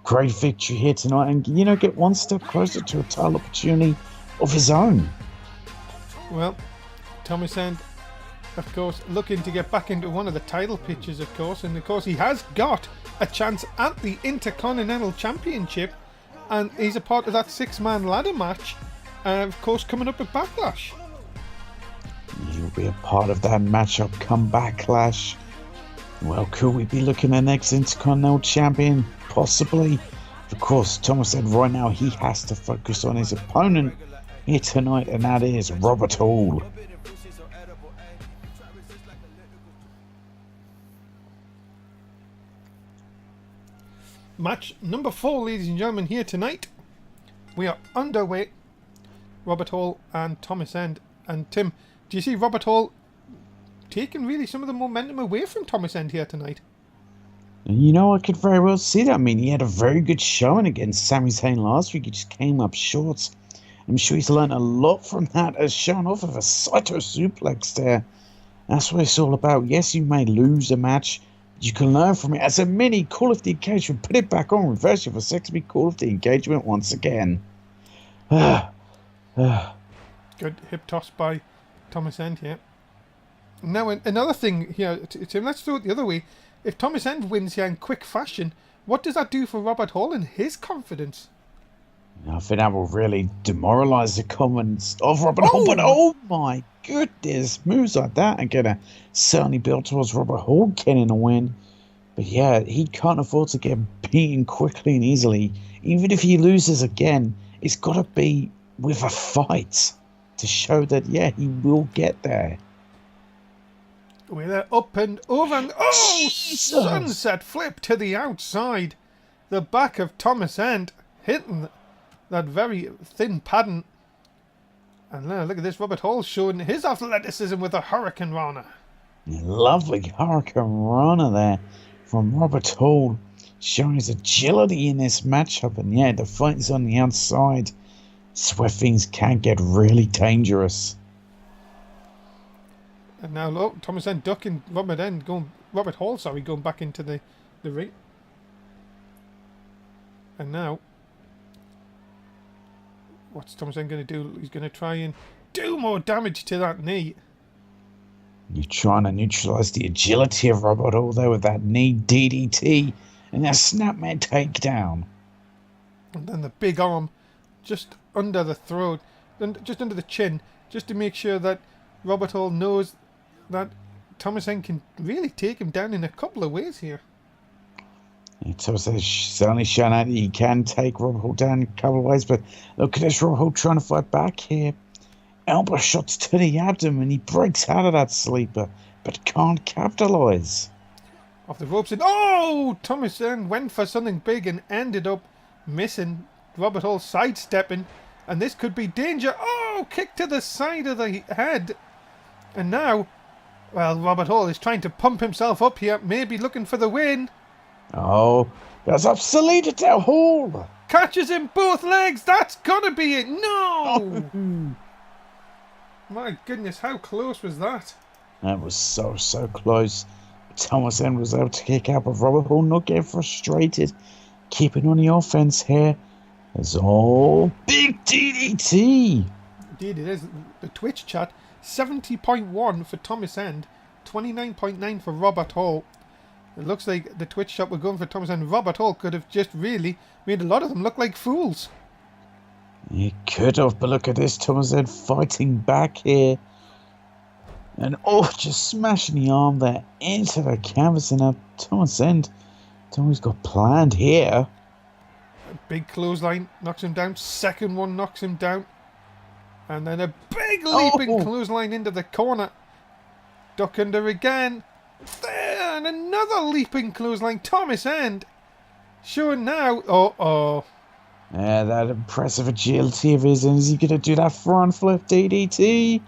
Speaker 2: great victory here tonight and, get one step closer to a title opportunity of his own.
Speaker 1: Well, Thomas End, of course, looking to get back into one of the title pictures, of course, and of course he has got a chance at the Intercontinental Championship, and he's a part of that six-man ladder match, of course, coming up at Backlash.
Speaker 2: He'll be a part of that matchup come Backlash. Well, could we be looking at the next Intercontinental Champion? Possibly. Of course, Thomas End right now, he has to focus on his opponent here tonight, and that is Robert Hall.
Speaker 1: Match number 4, ladies and gentlemen, here tonight. We are underway. Robert Hall and Thomas End. And Tim, do you see Robert Hall taking really some of the momentum away from Thomas End here tonight?
Speaker 2: I could very well see that. I mean, he had a very good showing against Sami Zayn last week. He just came up short. I'm sure he's learned a lot from that, as shown off of a Saito suplex there. That's what it's all about. Yes, you may lose a match, but you can learn from it. As a mini Call of the engagement, put it back on, reverse your vasectomy Call of the engagement once again.
Speaker 1: Good hip toss by Thomas End here. Now, another thing here, Tim, let's do it the other way. If Thomas End wins here in quick fashion, what does that do for Robert Hall and his confidence?
Speaker 2: I think that will really demoralise the comments of Robert Hall. But oh my goodness, moves like that are going to certainly build towards Robert Hall getting a win. But yeah, he can't afford to get beaten quickly and easily. Even if he loses again, it's got to be with a fight to show that, yeah, he will get there.
Speaker 1: With an up and over and sunset flip to the outside. The back of Thomas End hitting that very thin padding. And now look at this, Robert Hall showing his athleticism with a Hurricane Rana.
Speaker 2: Lovely Hurricane Rana there from Robert Hall, showing his agility in this matchup. And yeah, the fight is on the outside. It's where things can get really dangerous.
Speaker 1: And now look, Thomas End ducking Robert Hall, going back into the ring. And now, what's Thomas End going to do? He's going to try and do more damage to that knee.
Speaker 2: You're trying to neutralise the agility of Robert Hall there with that knee DDT and that snapmare takedown.
Speaker 1: And then the big arm just under the throat, just under the chin, just to make sure that Robert Hall knows that Thomas End can really take him down in a couple of ways here.
Speaker 2: Thomas End certainly shown out that he can take Robert Hall down in a couple of ways, but look at this, Robert Hall trying to fight back here. Elbow shots to the abdomen. He breaks out of that sleeper, but can't capitalise.
Speaker 1: Off the ropes and oh! Thomas End went for something big and ended up missing. Robert Hall sidestepping, and this could be danger. Oh! Kick to the side of the head. And now, well, Robert Hall is trying to pump himself up here, maybe looking for the win.
Speaker 2: Oh, that's obsolete to Hall.
Speaker 1: Catches him both legs. That's gotta be it. No! My goodness, how close was that?
Speaker 2: That was so close. Thomas End was able to kick out, but Robert Hall not getting frustrated. Keeping on the offense here. It's all big DDT.
Speaker 1: Indeed it is. The Twitch chat, 70.1 for Thomas End, 29.9 for Robert Hall. It looks like the Twitch chat were going for Thomas End. Robert Hall could have just really made a lot of them look like fools.
Speaker 2: He could have, but look at this. Thomas End fighting back here. And just smashing the arm there into the canvas. And now Thomas End, he's got planned here.
Speaker 1: A big clothesline knocks him down. Second one knocks him down. And then a big leaping clothesline into the corner. Duck under again. There, and another leaping clothesline. Thomas End showing now.
Speaker 2: Yeah, that impressive agility of his. And is he going to do that front flip DDT?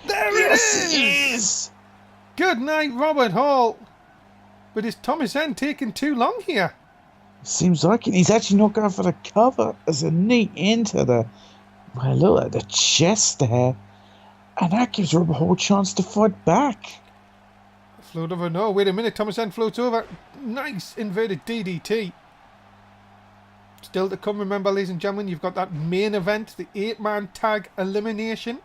Speaker 1: There
Speaker 2: yes,
Speaker 1: it
Speaker 2: is!
Speaker 1: Good night, Robert Hall. But is Thomas End taking too long here?
Speaker 2: Seems like it. He's actually not going for the cover as a knee into the... Well, look at the chest there. And that gives Robert Hall a chance to fight back.
Speaker 1: Float over. No, wait a minute. Thomas End floats over. Nice inverted DDT. Still to come, remember, ladies and gentlemen, you've got that main event, the 8-man tag elimination.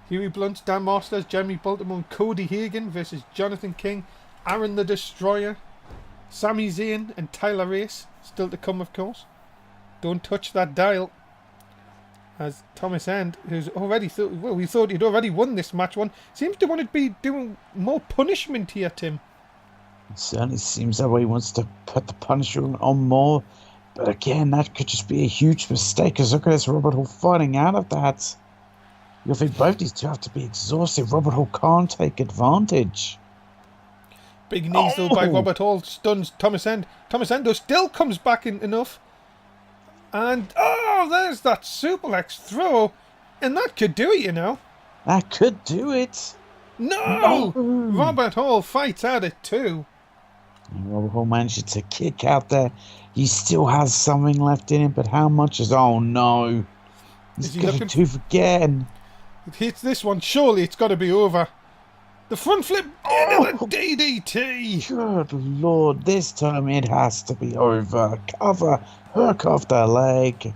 Speaker 1: Huey Blunt, Dan Masters, Jeremy Baltimore, and Cody Hagan versus Jonathan King, Aaron the Destroyer, Sami Zayn, and Tyler Race. Still to come, of course. Don't touch that dial. As Thomas End, who's already we thought he'd already won this match one, seems to want to be doing more punishment here, Tim.
Speaker 2: It certainly seems that way. He wants to put the punishment on more. But again, that could just be a huge mistake. Because look at this, Robert Hall fighting out of that. You'll think both these two have to be exhausted. Robert Hall can't take advantage.
Speaker 1: Big knees though by Robert Hall stuns Thomas End. Thomas End though still comes back in enough. And there's that suplex throw. And that could do it, you know.
Speaker 2: That could do it.
Speaker 1: No! Robert Hall fights at it too.
Speaker 2: And Robert Hall managed to kick out there. He still has something left in him, but how much is... Oh no. He's going to again.
Speaker 1: It hits this one. Surely it's got to be over. The front flip into the DDT.
Speaker 2: Good lord. This time it has to be over. Cover. Hook off the leg.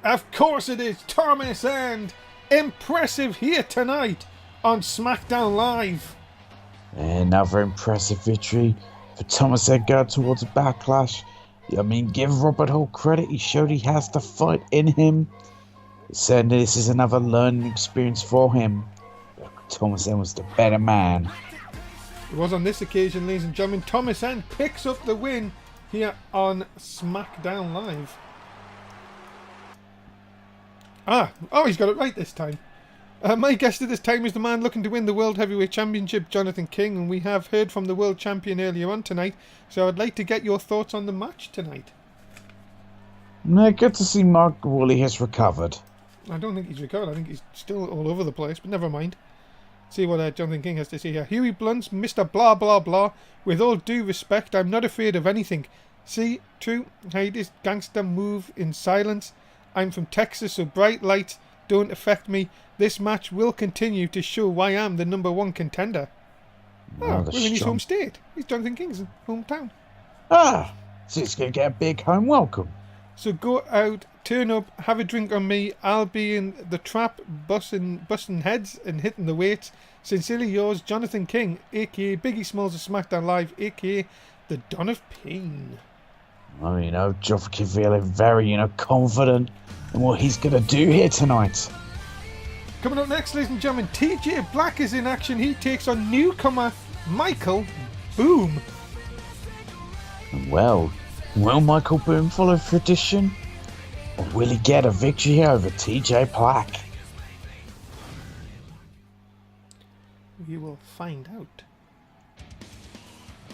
Speaker 1: Of course it is. Thomas End. Impressive here tonight on Smackdown Live.
Speaker 2: Another impressive victory for Thomas End going towards a Backlash. I mean, give Robert Hall credit. He showed he has the fight in him. Certainly this is another learning experience for him. Thomas End was the better man.
Speaker 1: It was on this occasion, ladies and gentlemen. Thomas End picks up the win here on Smackdown Live. He's got it right this time. My guest at this time is the man looking to win the World Heavyweight Championship, Jonathan King, and we have heard from the World Champion earlier on tonight, so I'd like to get your thoughts on the match tonight.
Speaker 2: No, good to see Mark Woolley has recovered.
Speaker 1: I don't think he's recovered. I think he's still all over the place, but never mind. See what Jonathan King has to say here. Huey Blunt's Mr. Blah Blah Blah. With all due respect, I'm not afraid of anything. See, true, how this gangster move in silence. I'm from Texas, so bright lights don't affect me. This match will continue to show why I'm the #1 contender. Oh, we're in his home state. He's Jonathan King's hometown.
Speaker 2: Ah, so he's going to get a big home welcome.
Speaker 1: So go out, turn up, have a drink on me. I'll be in the trap, busting heads and hitting the weights. Sincerely yours, Jonathan King, a.k.a. Biggie Smalls of Smackdown Live, a.k.a. the Don of Pain.
Speaker 2: Well, Jonathan feeling very, confident in what he's going to do here tonight.
Speaker 1: Coming up next, ladies and gentlemen, TJ Black is in action. He takes on newcomer Michael Boom.
Speaker 2: Well, will Michael Boom follow tradition? Or will he get a victory over TJ Black?
Speaker 1: We will find out.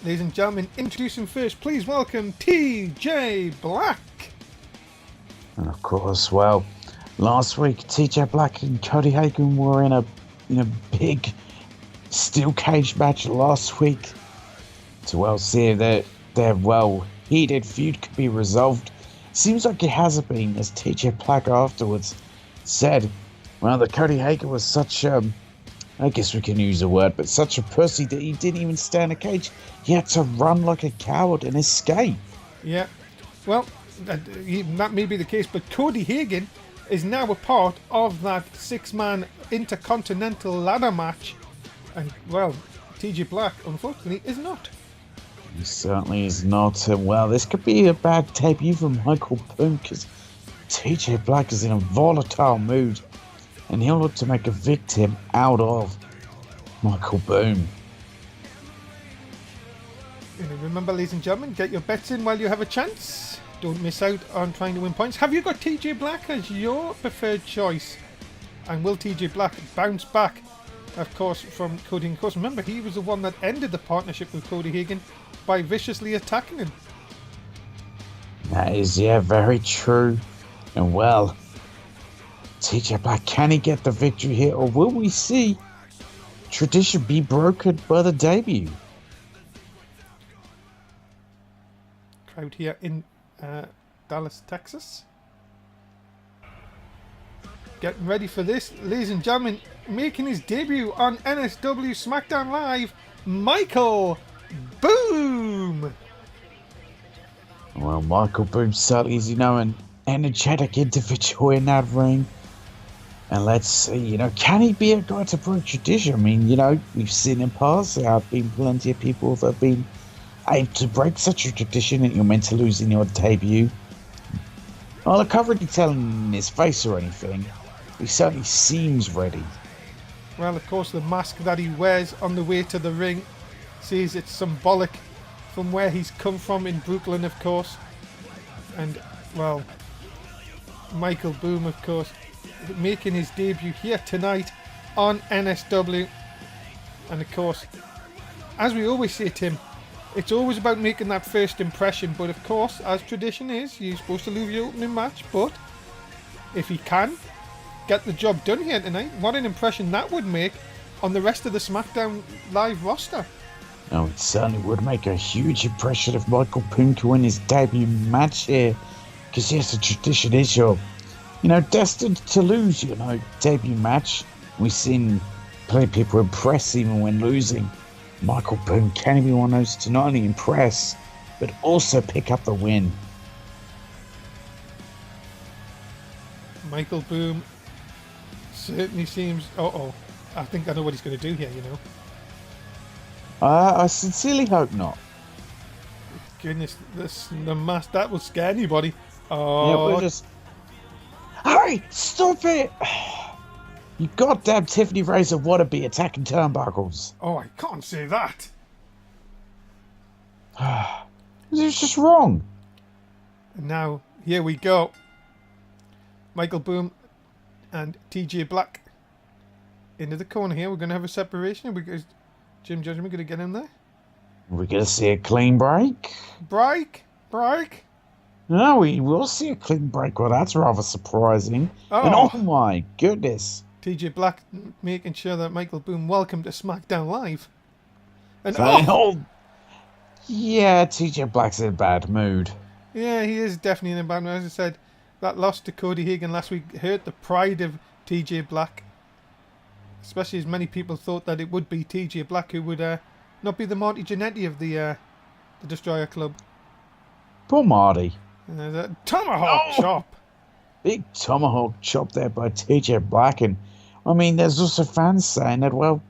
Speaker 1: Ladies and gentlemen, introducing first, please welcome TJ Black.
Speaker 2: And of course, well, last week TJ Black and Cody Hagan were in a big steel cage match last week to see that their heated feud could be resolved. Seems like it hasn't been, as TJ Black afterwards said, that Cody Hagan was such I guess we can use a word, but such a pussy that he didn't even stay in a cage. He had to run like a coward and escape.
Speaker 1: Yeah, well, that may be the case, but Cody Hagan is now a part of that 6-man intercontinental ladder match. And, well, TJ Black, unfortunately, is not.
Speaker 2: He certainly is not. And, this could be a bad debut for Michael Boom, because TJ Black is in a volatile mood. And he'll look to make a victim out of Michael Boom.
Speaker 1: And remember, ladies and gentlemen, get your bets in while you have a chance. Don't miss out on trying to win points. Have you got TJ Black as your preferred choice? And will TJ Black bounce back, of course, from Cody? And of course, remember, he was the one that ended the partnership with Cody Hagan by viciously attacking him.
Speaker 2: That is, very true. And TJ Black, can he get the victory here, or will we see tradition be broken by the debut?
Speaker 1: Crowd here in Dallas, Texas. Getting ready for this, ladies and gentlemen, making his debut on NSW SmackDown Live, Michael Boom!
Speaker 2: Well, Michael Boom certainly is, an energetic individual in that ring. And let's see, can he be a guy to break tradition? I mean, we've seen in past, there have been plenty of people that have been able to break such a tradition that you're meant to lose in your debut. Well, I can't really tell in his face or anything. He certainly seems ready.
Speaker 1: Well, of course, the mask that he wears on the way to the ring says it's symbolic from where he's come from in Brooklyn, of course. And, well, Michael Boom, of course, making his debut here tonight on NSW. And of course, as we always say, Tim, it's always about making that first impression, but of course, as tradition is, you're supposed to lose your opening match, but if he can get the job done here tonight, what an impression that would make on the rest of the SmackDown Live roster.
Speaker 2: Oh, it certainly would make a huge impression if Michael Boom could win his debut match here, because yes, the tradition is your destined to lose, debut match. We've seen plenty of people impress even when losing. Michael Boom can be one of those to not only impress, but also pick up the win.
Speaker 1: Michael Boom certainly seems... I think I know what he's going to do here,
Speaker 2: I sincerely hope not.
Speaker 1: Goodness, the mask, that will scare anybody.
Speaker 2: Yeah, we're just... Hey, stop it! You goddamn Tiffany Razor wannabe attacking turnbuckles.
Speaker 1: Oh, I can't say that.
Speaker 2: It's just wrong.
Speaker 1: And now, here we go. Michael Boom and TJ Black into the corner here. We're going to have a separation because Jim Judgment going to get in there.
Speaker 2: We're going to see a clean break.
Speaker 1: Break.
Speaker 2: No, we will see a clean break. Well, that's rather surprising.
Speaker 1: Oh.
Speaker 2: And oh my goodness.
Speaker 1: TJ Black making sure that Michael Boom welcome to SmackDown Live. And
Speaker 2: Yeah, TJ Black's in a bad mood.
Speaker 1: yeah, he is definitely in a bad mood. As I said, that loss to Cody Hagan last week hurt the pride of TJ Black. Especially as many people thought that it would be TJ Black who would not be the Marty Jannetty of the Destroyer Club.
Speaker 2: Poor Marty.
Speaker 1: And there's a tomahawk chop.
Speaker 2: Big tomahawk chop there by TJ Black. And, I mean, there's also fans saying that, well,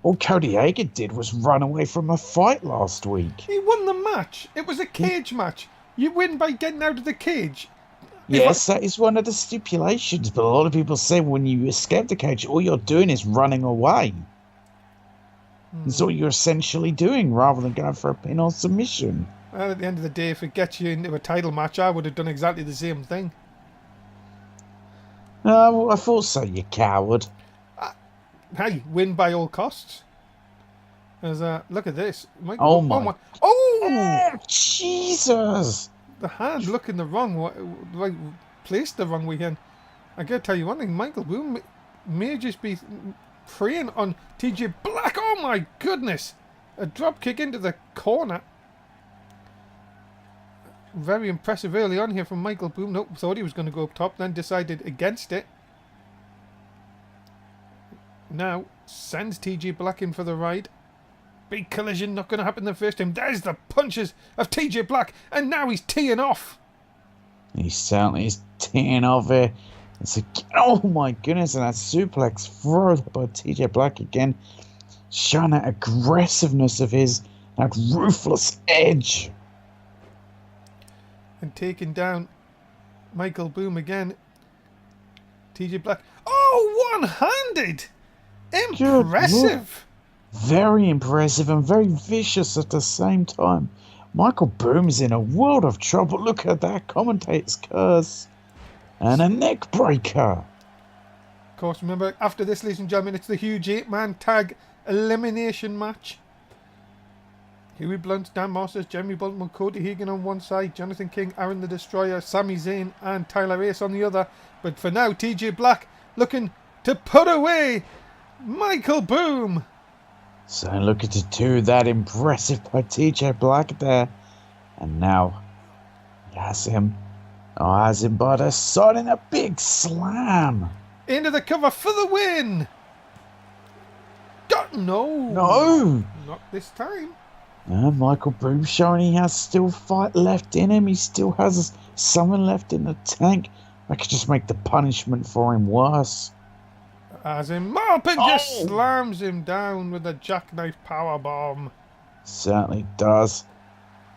Speaker 2: all Cody Hagan did was run away from a fight last week.
Speaker 1: He won the match. It was a cage match. You win by getting out of the cage.
Speaker 2: Yes, that is one of the stipulations, but a lot of people say when you escape the cage, all you're doing is running away. That's all you're essentially doing, rather than going for a pin or submission.
Speaker 1: Well, at the end of the day, if it gets you into a title match, I would have done exactly the same thing.
Speaker 2: I thought so, you coward.
Speaker 1: Hey, win by all costs. There's look at this.
Speaker 2: Oh my!
Speaker 1: Oh,
Speaker 2: Jesus!
Speaker 1: The hand looking the wrong way, like placed the wrong way in. I gotta tell you one thing, Michael Boom may just be preying on TJ Black. Oh my goodness! A drop kick into the corner. Very impressive early on here from Michael Boom. Nope, thought he was going to go up top, then decided against it. Now sends TJ Black in for the ride. Big collision, not going to happen the first time. There's the punches of TJ Black, and now he's teeing off.
Speaker 2: He certainly is teeing off here. Oh my goodness, and that suplex throw by TJ Black again, showing that aggressiveness of his, that ruthless edge.
Speaker 1: And taking down Michael Boom again. TJ Black. Oh, one-handed! Impressive!
Speaker 2: Very impressive and very vicious at the same time. Michael Boom's in a world of trouble. Look at that commentator's curse. And a neck breaker.
Speaker 1: Of course, remember, after this, ladies and gentlemen, it's the huge 8-man tag elimination match. Huey Blunt, Dan Masters, Jeremy Bolton, Cody Hagan on one side, Jonathan King, Aaron the Destroyer, Sami Zayn and Tyler Ace on the other. But for now, TJ Black looking to put away Michael Boom.
Speaker 2: So look at the two, that impressive by TJ Black there. And now he has him. Oh, has him by the side in a big slam.
Speaker 1: Into the cover for the win. No. Not this time.
Speaker 2: Michael Boom showing he has still fight left in him. He still has something left in the tank. I could just make the punishment for him worse.
Speaker 1: As him up and just slams him down with a jackknife powerbomb.
Speaker 2: Certainly does.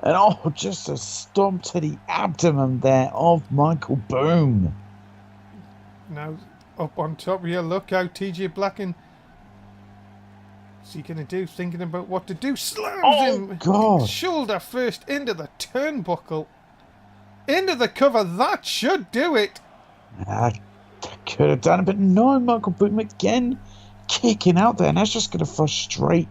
Speaker 2: And just a stomp to the abdomen there of Michael Boom.
Speaker 1: Now up on top here, look out, TJ Black and what's he gonna do? Thinking about what to do. Slams him
Speaker 2: God.
Speaker 1: Shoulder first into the turnbuckle. Into the cover, that should do it.
Speaker 2: Could have done it, but no, Michael Boom again kicking out there, and that's just going to frustrate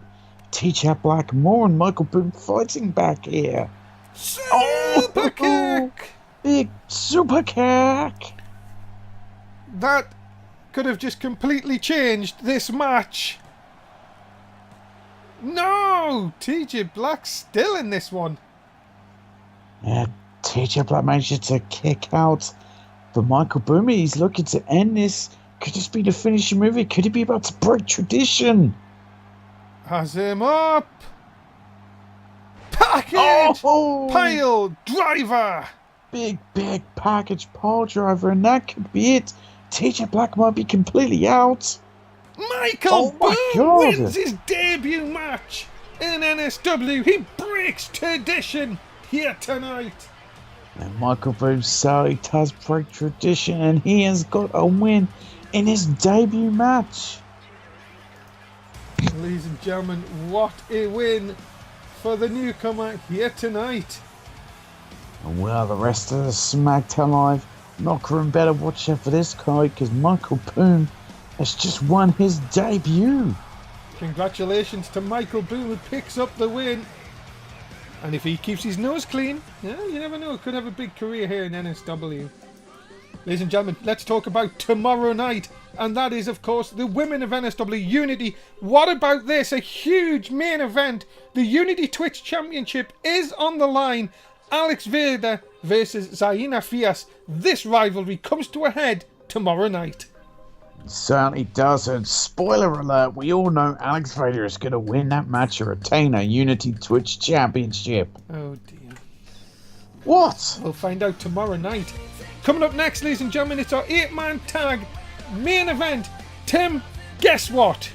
Speaker 2: TJ Black more, and Michael Boom fighting back here.
Speaker 1: Super kick!
Speaker 2: Big super kick!
Speaker 1: That could have just completely changed this match. No! TJ Black still in this one.
Speaker 2: Yeah, TJ Black managed to kick out. But Michael Boom, he's looking to end this. Could this be the finishing move? Could he be about to break tradition?
Speaker 1: Has him up. Package! Pile driver!
Speaker 2: Big package pile driver, and that could be it. TJ Black might be completely out.
Speaker 1: Michael Boom wins his debut match in NSW. He breaks tradition here tonight.
Speaker 2: And Michael Boom certainly does break tradition, and he has got a win in his debut match.
Speaker 1: Ladies and gentlemen, what a win for the newcomer here tonight.
Speaker 2: And well, the rest of the SmackDown Live knocker and better watch out for this guy, because Michael Boom has just won his debut.
Speaker 1: Congratulations to Michael Boom, who picks up the win. And if he keeps his nose clean, yeah, you never know, could have a big career here in NSW. Ladies and gentlemen, let's talk about tomorrow night. And that is, of course, the women of NSW Unity. What about this? A huge main event. The Unity Twitch Championship is on the line. Alex Vader versus Zaina Fias. This rivalry comes to a head tomorrow night.
Speaker 2: It certainly does. And spoiler alert, we all know Alex Vader is going to win that match and retain a Unity Twitch Championship.
Speaker 1: Oh dear.
Speaker 2: What?
Speaker 1: We'll find out tomorrow night. Coming up next, ladies and gentlemen, it's our 8-man tag main event. Tim, guess what?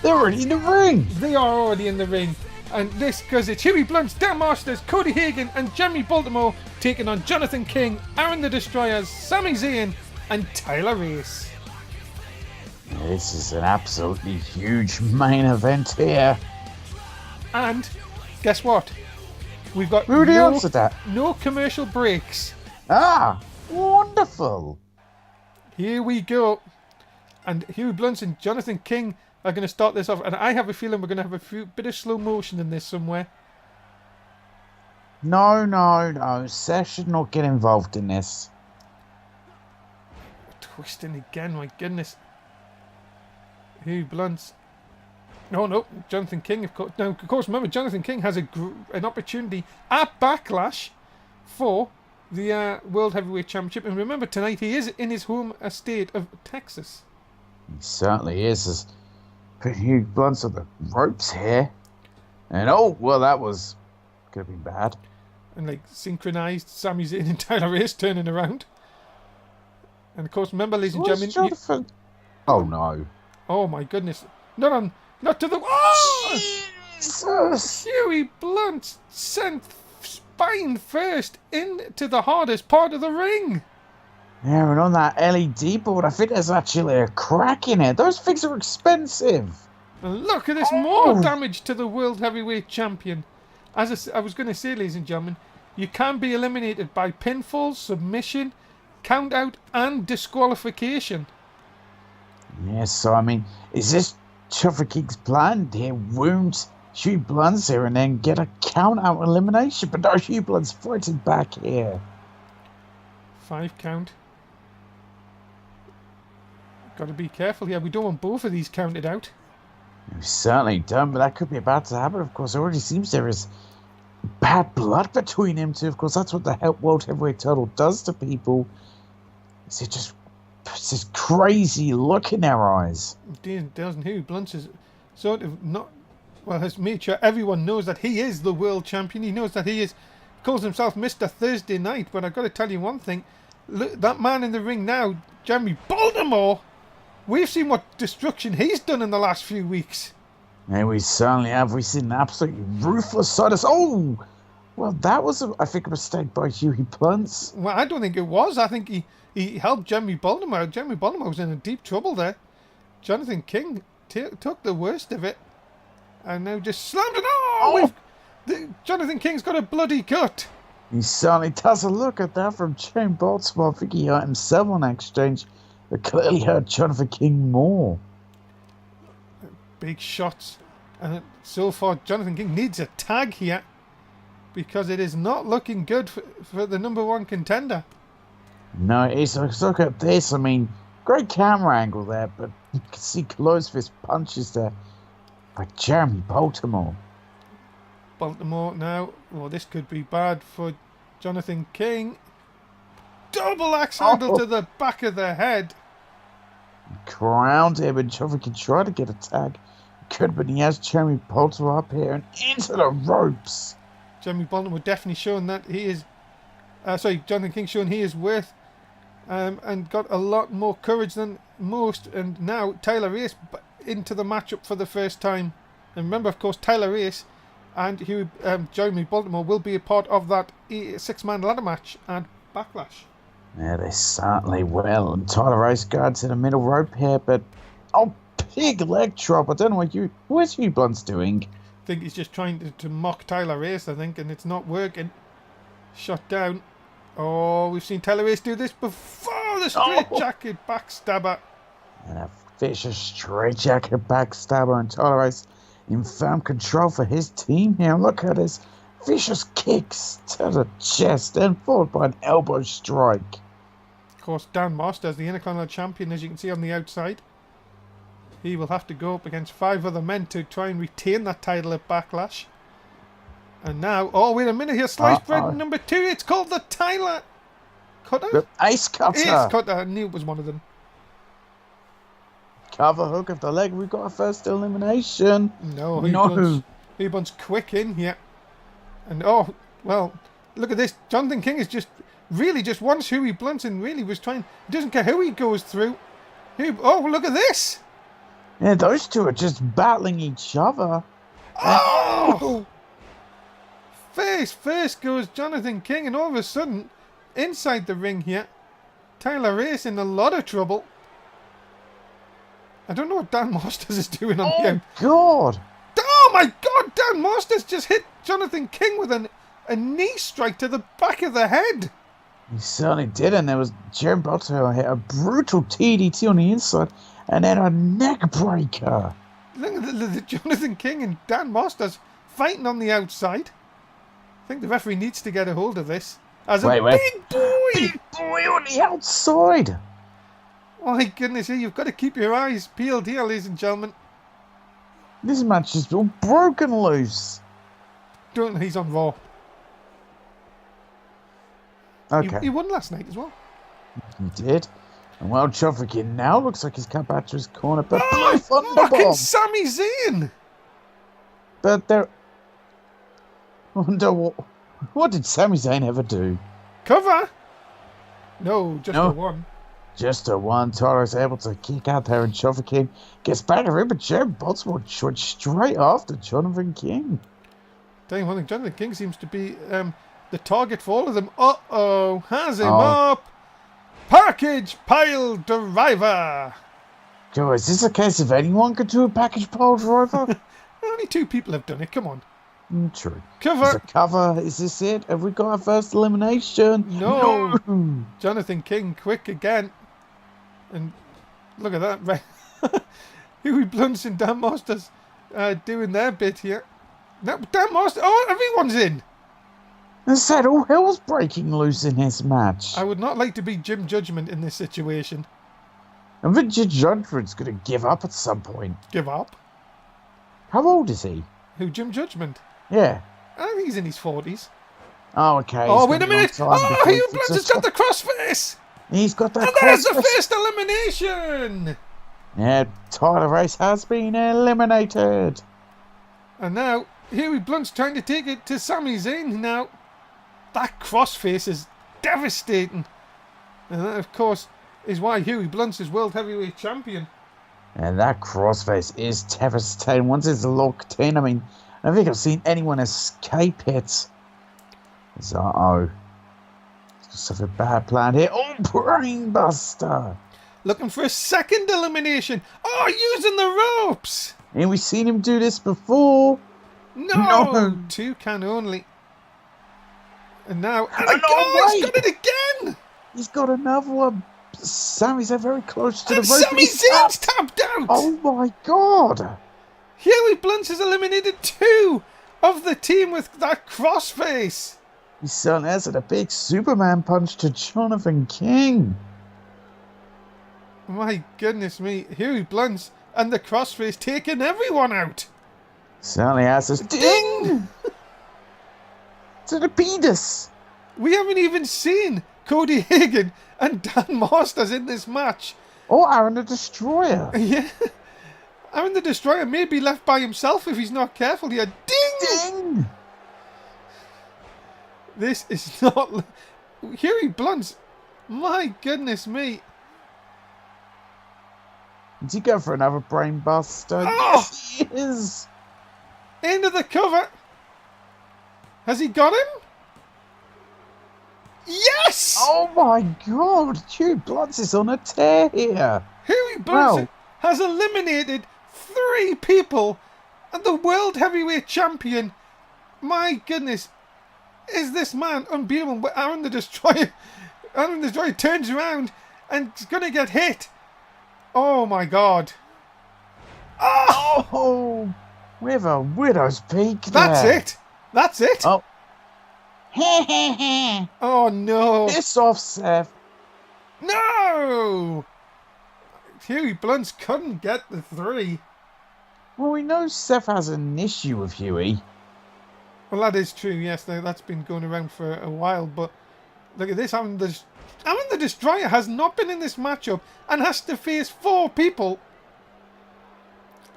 Speaker 2: They're already in the ring.
Speaker 1: They are already in the ring. And this because it's Huey Blunt's, Dan Masters, Cody Hagan and Jeremy Baltimore taking on Jonathan King, Aaron the Destroyers, Sami Zayn and Tyler Race.
Speaker 2: This is an absolutely huge main event here.
Speaker 1: And guess what? We've got no commercial breaks.
Speaker 2: Ah, wonderful.
Speaker 1: Here we go. And Huey Blunt and Jonathan King are going to start this off. And I have a feeling we're going to have a bit of slow motion in this somewhere.
Speaker 2: No. Seth should not get involved in this.
Speaker 1: Twisting again, my goodness. Huey Blunt's. No, Jonathan King, of course. Now, of course, remember, Jonathan King has an opportunity at Backlash for the World Heavyweight Championship. And remember, tonight he is in his home state of Texas.
Speaker 2: He certainly is. Putting Huey Blunt on the ropes here. And that was could have been bad.
Speaker 1: And like synchronized Sami Zayn and Tyler Race turning around. And of course, remember, ladies and gentlemen.
Speaker 2: Jonathan? Oh no.
Speaker 1: Oh my goodness. Not to the. Oh!
Speaker 2: Jesus!
Speaker 1: Huey Blunt sent spine first into the hardest part of the ring.
Speaker 2: Yeah, and on that LED board, I think there's actually a crack in it. Those things are expensive.
Speaker 1: And look at this, more damage to the World Heavyweight Champion. As I was going to say, ladies and gentlemen, you can be eliminated by pinfall, submission, count out, and disqualification.
Speaker 2: Yes, so I mean, is this Jonathan King's plan here? Wound Huey Blunt's here and then get a count out elimination, but no, Huey Blunt's fighting back here.
Speaker 1: 5 count. Got to be careful here. We don't want both of these counted out.
Speaker 2: We certainly don't, but that could be about to happen. Of course, it already seems there is bad blood between them two. Of course, that's what the World Heavyweight title does to people. Is it just puts this crazy look in their eyes?
Speaker 1: It doesn't. Huey Blunt is sort of not. Well, has made sure everyone knows that he is the world champion. He knows that he calls himself Mr. Thursday Night. But I've got to tell you one thing. Look, that man in the ring now, Jeremy Baltimore. We've seen what destruction he's done in the last few weeks.
Speaker 2: Yeah, we certainly have. We've seen an absolutely ruthless side of us. Oh! Well, that was, I think, a mistake by Huey Blunt.
Speaker 1: Well, I don't think it was. I think he helped Jeremy Baltimore. Jeremy Baltimore was in deep trouble there. Jonathan King took the worst of it. And now just slammed it. Jonathan King's got a bloody cut.
Speaker 2: He certainly does. A look at that from Jeremy Baltimore. I think he hurt himself on that exchange. But clearly hurt Jonathan King more.
Speaker 1: Big shots. And so far, Jonathan King needs a tag here. Because it is not looking good for the number one contender.
Speaker 2: No, it is. Look at this. I mean, great camera angle there. But you can see close fist punches there by Jeremy Baltimore.
Speaker 1: Baltimore now. Well, this could be bad for Jonathan King. Double axe handle to the back of the head.
Speaker 2: Crowned him, and Jonathan King tried to get a tag. Could, but he has Jeremy Baltimore up here and into the ropes.
Speaker 1: Jeremy Baltimore definitely showing that he is. Jonathan King showing he is worth, and got a lot more courage than most. And now Tyler Race into the matchup for the first time. And remember, of course, Tyler Race and Jeremy Baltimore will be a part of that 6-man ladder match at Backlash.
Speaker 2: Yeah, they certainly will. And Tyler Race guards in the middle rope here, but big leg drop. I don't know what's Huey Blunt's doing.
Speaker 1: I think he's just trying to mock Tyler Race, I think, and it's not working. Shot down. Oh, we've seen Tyler Race do this before. The straight jacket backstabber.
Speaker 2: And a vicious straight jacket backstabber, and Tyler Race in firm control for his team here. Look at his vicious kicks to the chest and followed by an elbow strike.
Speaker 1: Of course, Dan Masters, the Intercontinental Champion, as you can see on the outside. He will have to go up against 5 other men to try and retain that title at Backlash. And now, oh wait a minute here, sliced bread number 2. It's called the Tyler Cutter?
Speaker 2: The Ace Cutter.
Speaker 1: Ace Cutter, I knew it was one of them.
Speaker 2: Cover hook of the leg. We've got our first elimination.
Speaker 1: No. He bunts quick in here. And oh, well, look at this. Jonathan King is just wants Huey Blunt and really was trying. He doesn't care who he goes through. Oh, look at this.
Speaker 2: Yeah, those two are just battling each other.
Speaker 1: Oh! Face first goes Jonathan King, and all of a sudden, inside the ring here, Tyler Ace in a lot of trouble. I don't know what Dan Masters is doing on the end.
Speaker 2: God!
Speaker 1: Oh my God! Dan Masters just hit Jonathan King with a knee strike to the back of the head.
Speaker 2: He certainly did, and there was Jerry Butler hit a brutal TDT on the inside, and then a neck breaker.
Speaker 1: Look at the Jonathan King and Dan Masters fighting on the outside. I think the referee needs to get a hold of this. As a big boy!
Speaker 2: Big boy on the outside!
Speaker 1: My goodness, here you've got to keep your eyes peeled here, ladies and gentlemen.
Speaker 2: This match is all broken loose.
Speaker 1: Don't he's on Raw.
Speaker 2: Okay.
Speaker 1: He won last night as well.
Speaker 2: He did. And well, Choffikin now looks like he's come back to his corner, but
Speaker 1: fucking Sami Zayn!
Speaker 2: But there... I wonder what did Sami Zayn ever do?
Speaker 1: Cover? No, just a one.
Speaker 2: Just a one. Tyler's able to kick out there, and Choffikin gets back to him, but Jared Baltimore went straight after Jonathan King.
Speaker 1: Tell you one thing, Jonathan King seems to be the target for all of them. Uh-oh, has him up. Package pile driver.
Speaker 2: Joe, is this a case of anyone could do a package pile driver?
Speaker 1: Only 2 people have done it, come on.
Speaker 2: True.
Speaker 1: Cover.
Speaker 2: Cover. Is this it? Have we got our first elimination?
Speaker 1: No. Jonathan King quick again. And look at that. Right. Huey Blunt and Dan Masters doing their bit here. No, Dan Masters. Oh, everyone's in.
Speaker 2: I said all hell's breaking loose in this match.
Speaker 1: I would not like to be Jim Judgment in this situation.
Speaker 2: I think Jim Judgment's going to give up at some point.
Speaker 1: Give up?
Speaker 2: How old is he?
Speaker 1: Who, Jim Judgment?
Speaker 2: Yeah.
Speaker 1: I think he's in his 40s.
Speaker 2: Oh, okay.
Speaker 1: Oh, wait a minute. Oh, Huey Blunt has got the crossface.
Speaker 2: He's got that crossface.
Speaker 1: And there's the first elimination.
Speaker 2: Yeah, Tyler Ace has been eliminated.
Speaker 1: And now, Huey Blunt's trying to take it to Sami Zayn now. That crossface is devastating. And that, of course, is why Huey Blunt is World Heavyweight Champion.
Speaker 2: And that crossface is devastating. Once it's locked in, I mean, I don't think I've seen anyone escape it. Uh-oh. Such a bad plan here. Oh, Brainbuster.
Speaker 1: Looking for a second elimination. Oh, using the ropes.
Speaker 2: And we've seen him do this before.
Speaker 1: No. 2 can only. And now, he's got it again.
Speaker 2: He's got another one. Sami's very close to the rope.
Speaker 1: Sami Zayn's tapped out.
Speaker 2: Oh my God.
Speaker 1: Huey Blunt has eliminated 2 of the team with that crossface.
Speaker 2: He certainly has a big Superman punch to Jonathan King.
Speaker 1: My goodness me. Huey Blunt and the crossface taking everyone out.
Speaker 2: Certainly has a ding to the penis.
Speaker 1: We haven't even seen Cody Hagan and Dan Masters in this match.
Speaker 2: Or Aaron the Destroyer.
Speaker 1: Yeah. Aaron the Destroyer may be left by himself if he's not careful here. Ding! This is not... Huey Blunt. My goodness me.
Speaker 2: Did he go for another brain buster?
Speaker 1: Oh!
Speaker 2: Yes, he is.
Speaker 1: Into the cover. Has he got him? Yes!
Speaker 2: Oh my God. Huey Blunt is on a tear here.
Speaker 1: Huey Blunt has eliminated 3 people and the World Heavyweight Champion. My goodness. Is this man unbeatable? But Aaron the Destroyer turns around and is going to get hit. Oh my God.
Speaker 2: Oh, with a widow's peak there.
Speaker 1: That's it.
Speaker 2: Oh.
Speaker 1: Oh no.
Speaker 2: Piss off, Seth.
Speaker 1: No! Huey Blunt's couldn't get the 3.
Speaker 2: Well, we know Seth has an issue with Huey.
Speaker 1: Well, that is true, yes. That's been going around for a while, but look at this. Aaron the Destroyer has not been in this matchup and has to face 4 people.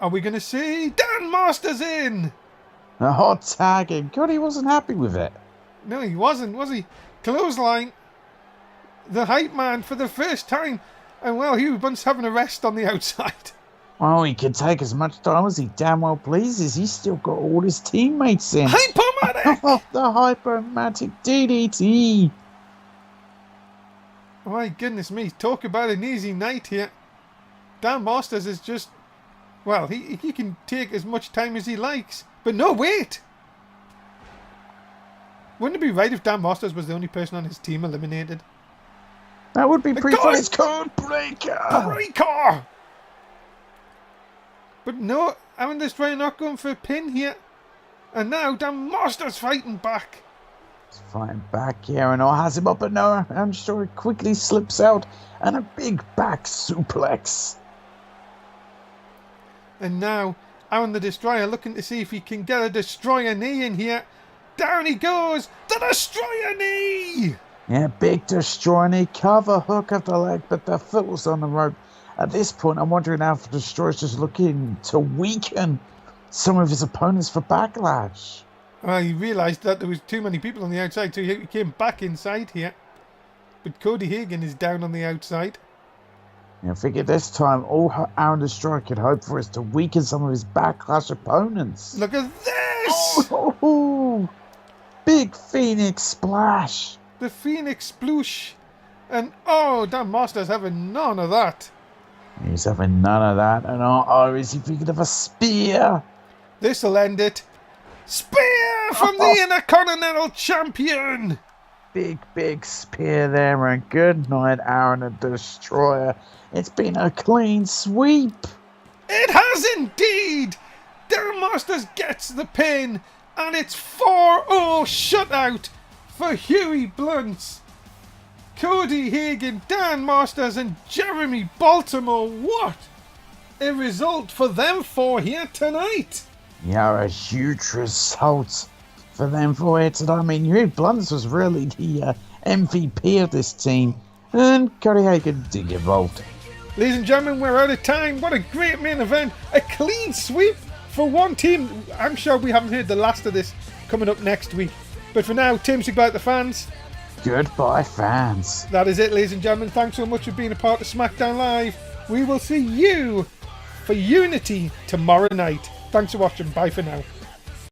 Speaker 1: Are we going to see Dan Masters in?
Speaker 2: A hot tag, and God, he wasn't happy with it.
Speaker 1: No, he wasn't, was he? Clothesline. The hype man for the first time. And well, Huey Blunt's having a rest on the outside.
Speaker 2: Well, he can take as much time as he damn well pleases. He's still got all his teammates in.
Speaker 1: Hypomatic!
Speaker 2: The Hypomatic DDT.
Speaker 1: My goodness me, talk about an easy night here. Dan Masters is just... Well, he can take as much time as he likes. But no, wait! Wouldn't it be right if Dan Masters was the only person on his team eliminated?
Speaker 2: That would be pretty
Speaker 1: Guys!
Speaker 2: Code Breaker!
Speaker 1: Breaker! But no, Aaron Destroyer not going for a pin here. And now Dan Masters fighting back.
Speaker 2: He's fighting back here and all has him up, but no, Aaron Destroyer quickly slips out and a big back suplex.
Speaker 1: And now Aaron the Destroyer looking to see if he can get a Destroyer knee in here. Down he goes! The Destroyer knee!
Speaker 2: Yeah, big Destroyer knee, cover hook of the leg, but the foot was on the rope. At this point, I'm wondering now if Destroyer's just looking to weaken some of his opponents for Backlash.
Speaker 1: Well, he realised that there was too many people on the outside, so he came back inside here. But Cody Hagan is down on the outside.
Speaker 2: I figure this time all Aaron Destroyer could hope for is to weaken some of his Backlash opponents.
Speaker 1: Look at this!
Speaker 2: Oh, big Phoenix Splash.
Speaker 1: The Phoenix Sploosh. And oh, Dan Masters having none of that.
Speaker 2: He's having none of that. And oh, is he thinking of a spear?
Speaker 1: This'll end it. Spear from the Intercontinental Champion!
Speaker 2: Big spear there, and good night, Aaron the Destroyer. It's been a clean sweep.
Speaker 1: It has indeed! Dan Masters gets the pin, and it's 4-0 shutout for Huey Blunt. Cody Hagan, Dan Masters, and Jeremy Baltimore. What a result for them 4 here tonight!
Speaker 2: Yeah, a huge result for them 4 here tonight. I mean, Huey Blunt was really the MVP of this team, and Cody Hagan did get involved.
Speaker 1: Ladies and gentlemen, we're out of time. What a great main event. A clean sweep for one team. I'm sure we haven't heard the last of this coming up next week. But for now, Tim, say goodbye to the fans.
Speaker 2: Goodbye, fans.
Speaker 1: That is it, ladies and gentlemen. Thanks so much for being a part of Smackdown Live. We will see you for Unity tomorrow night. Thanks for watching. Bye for now.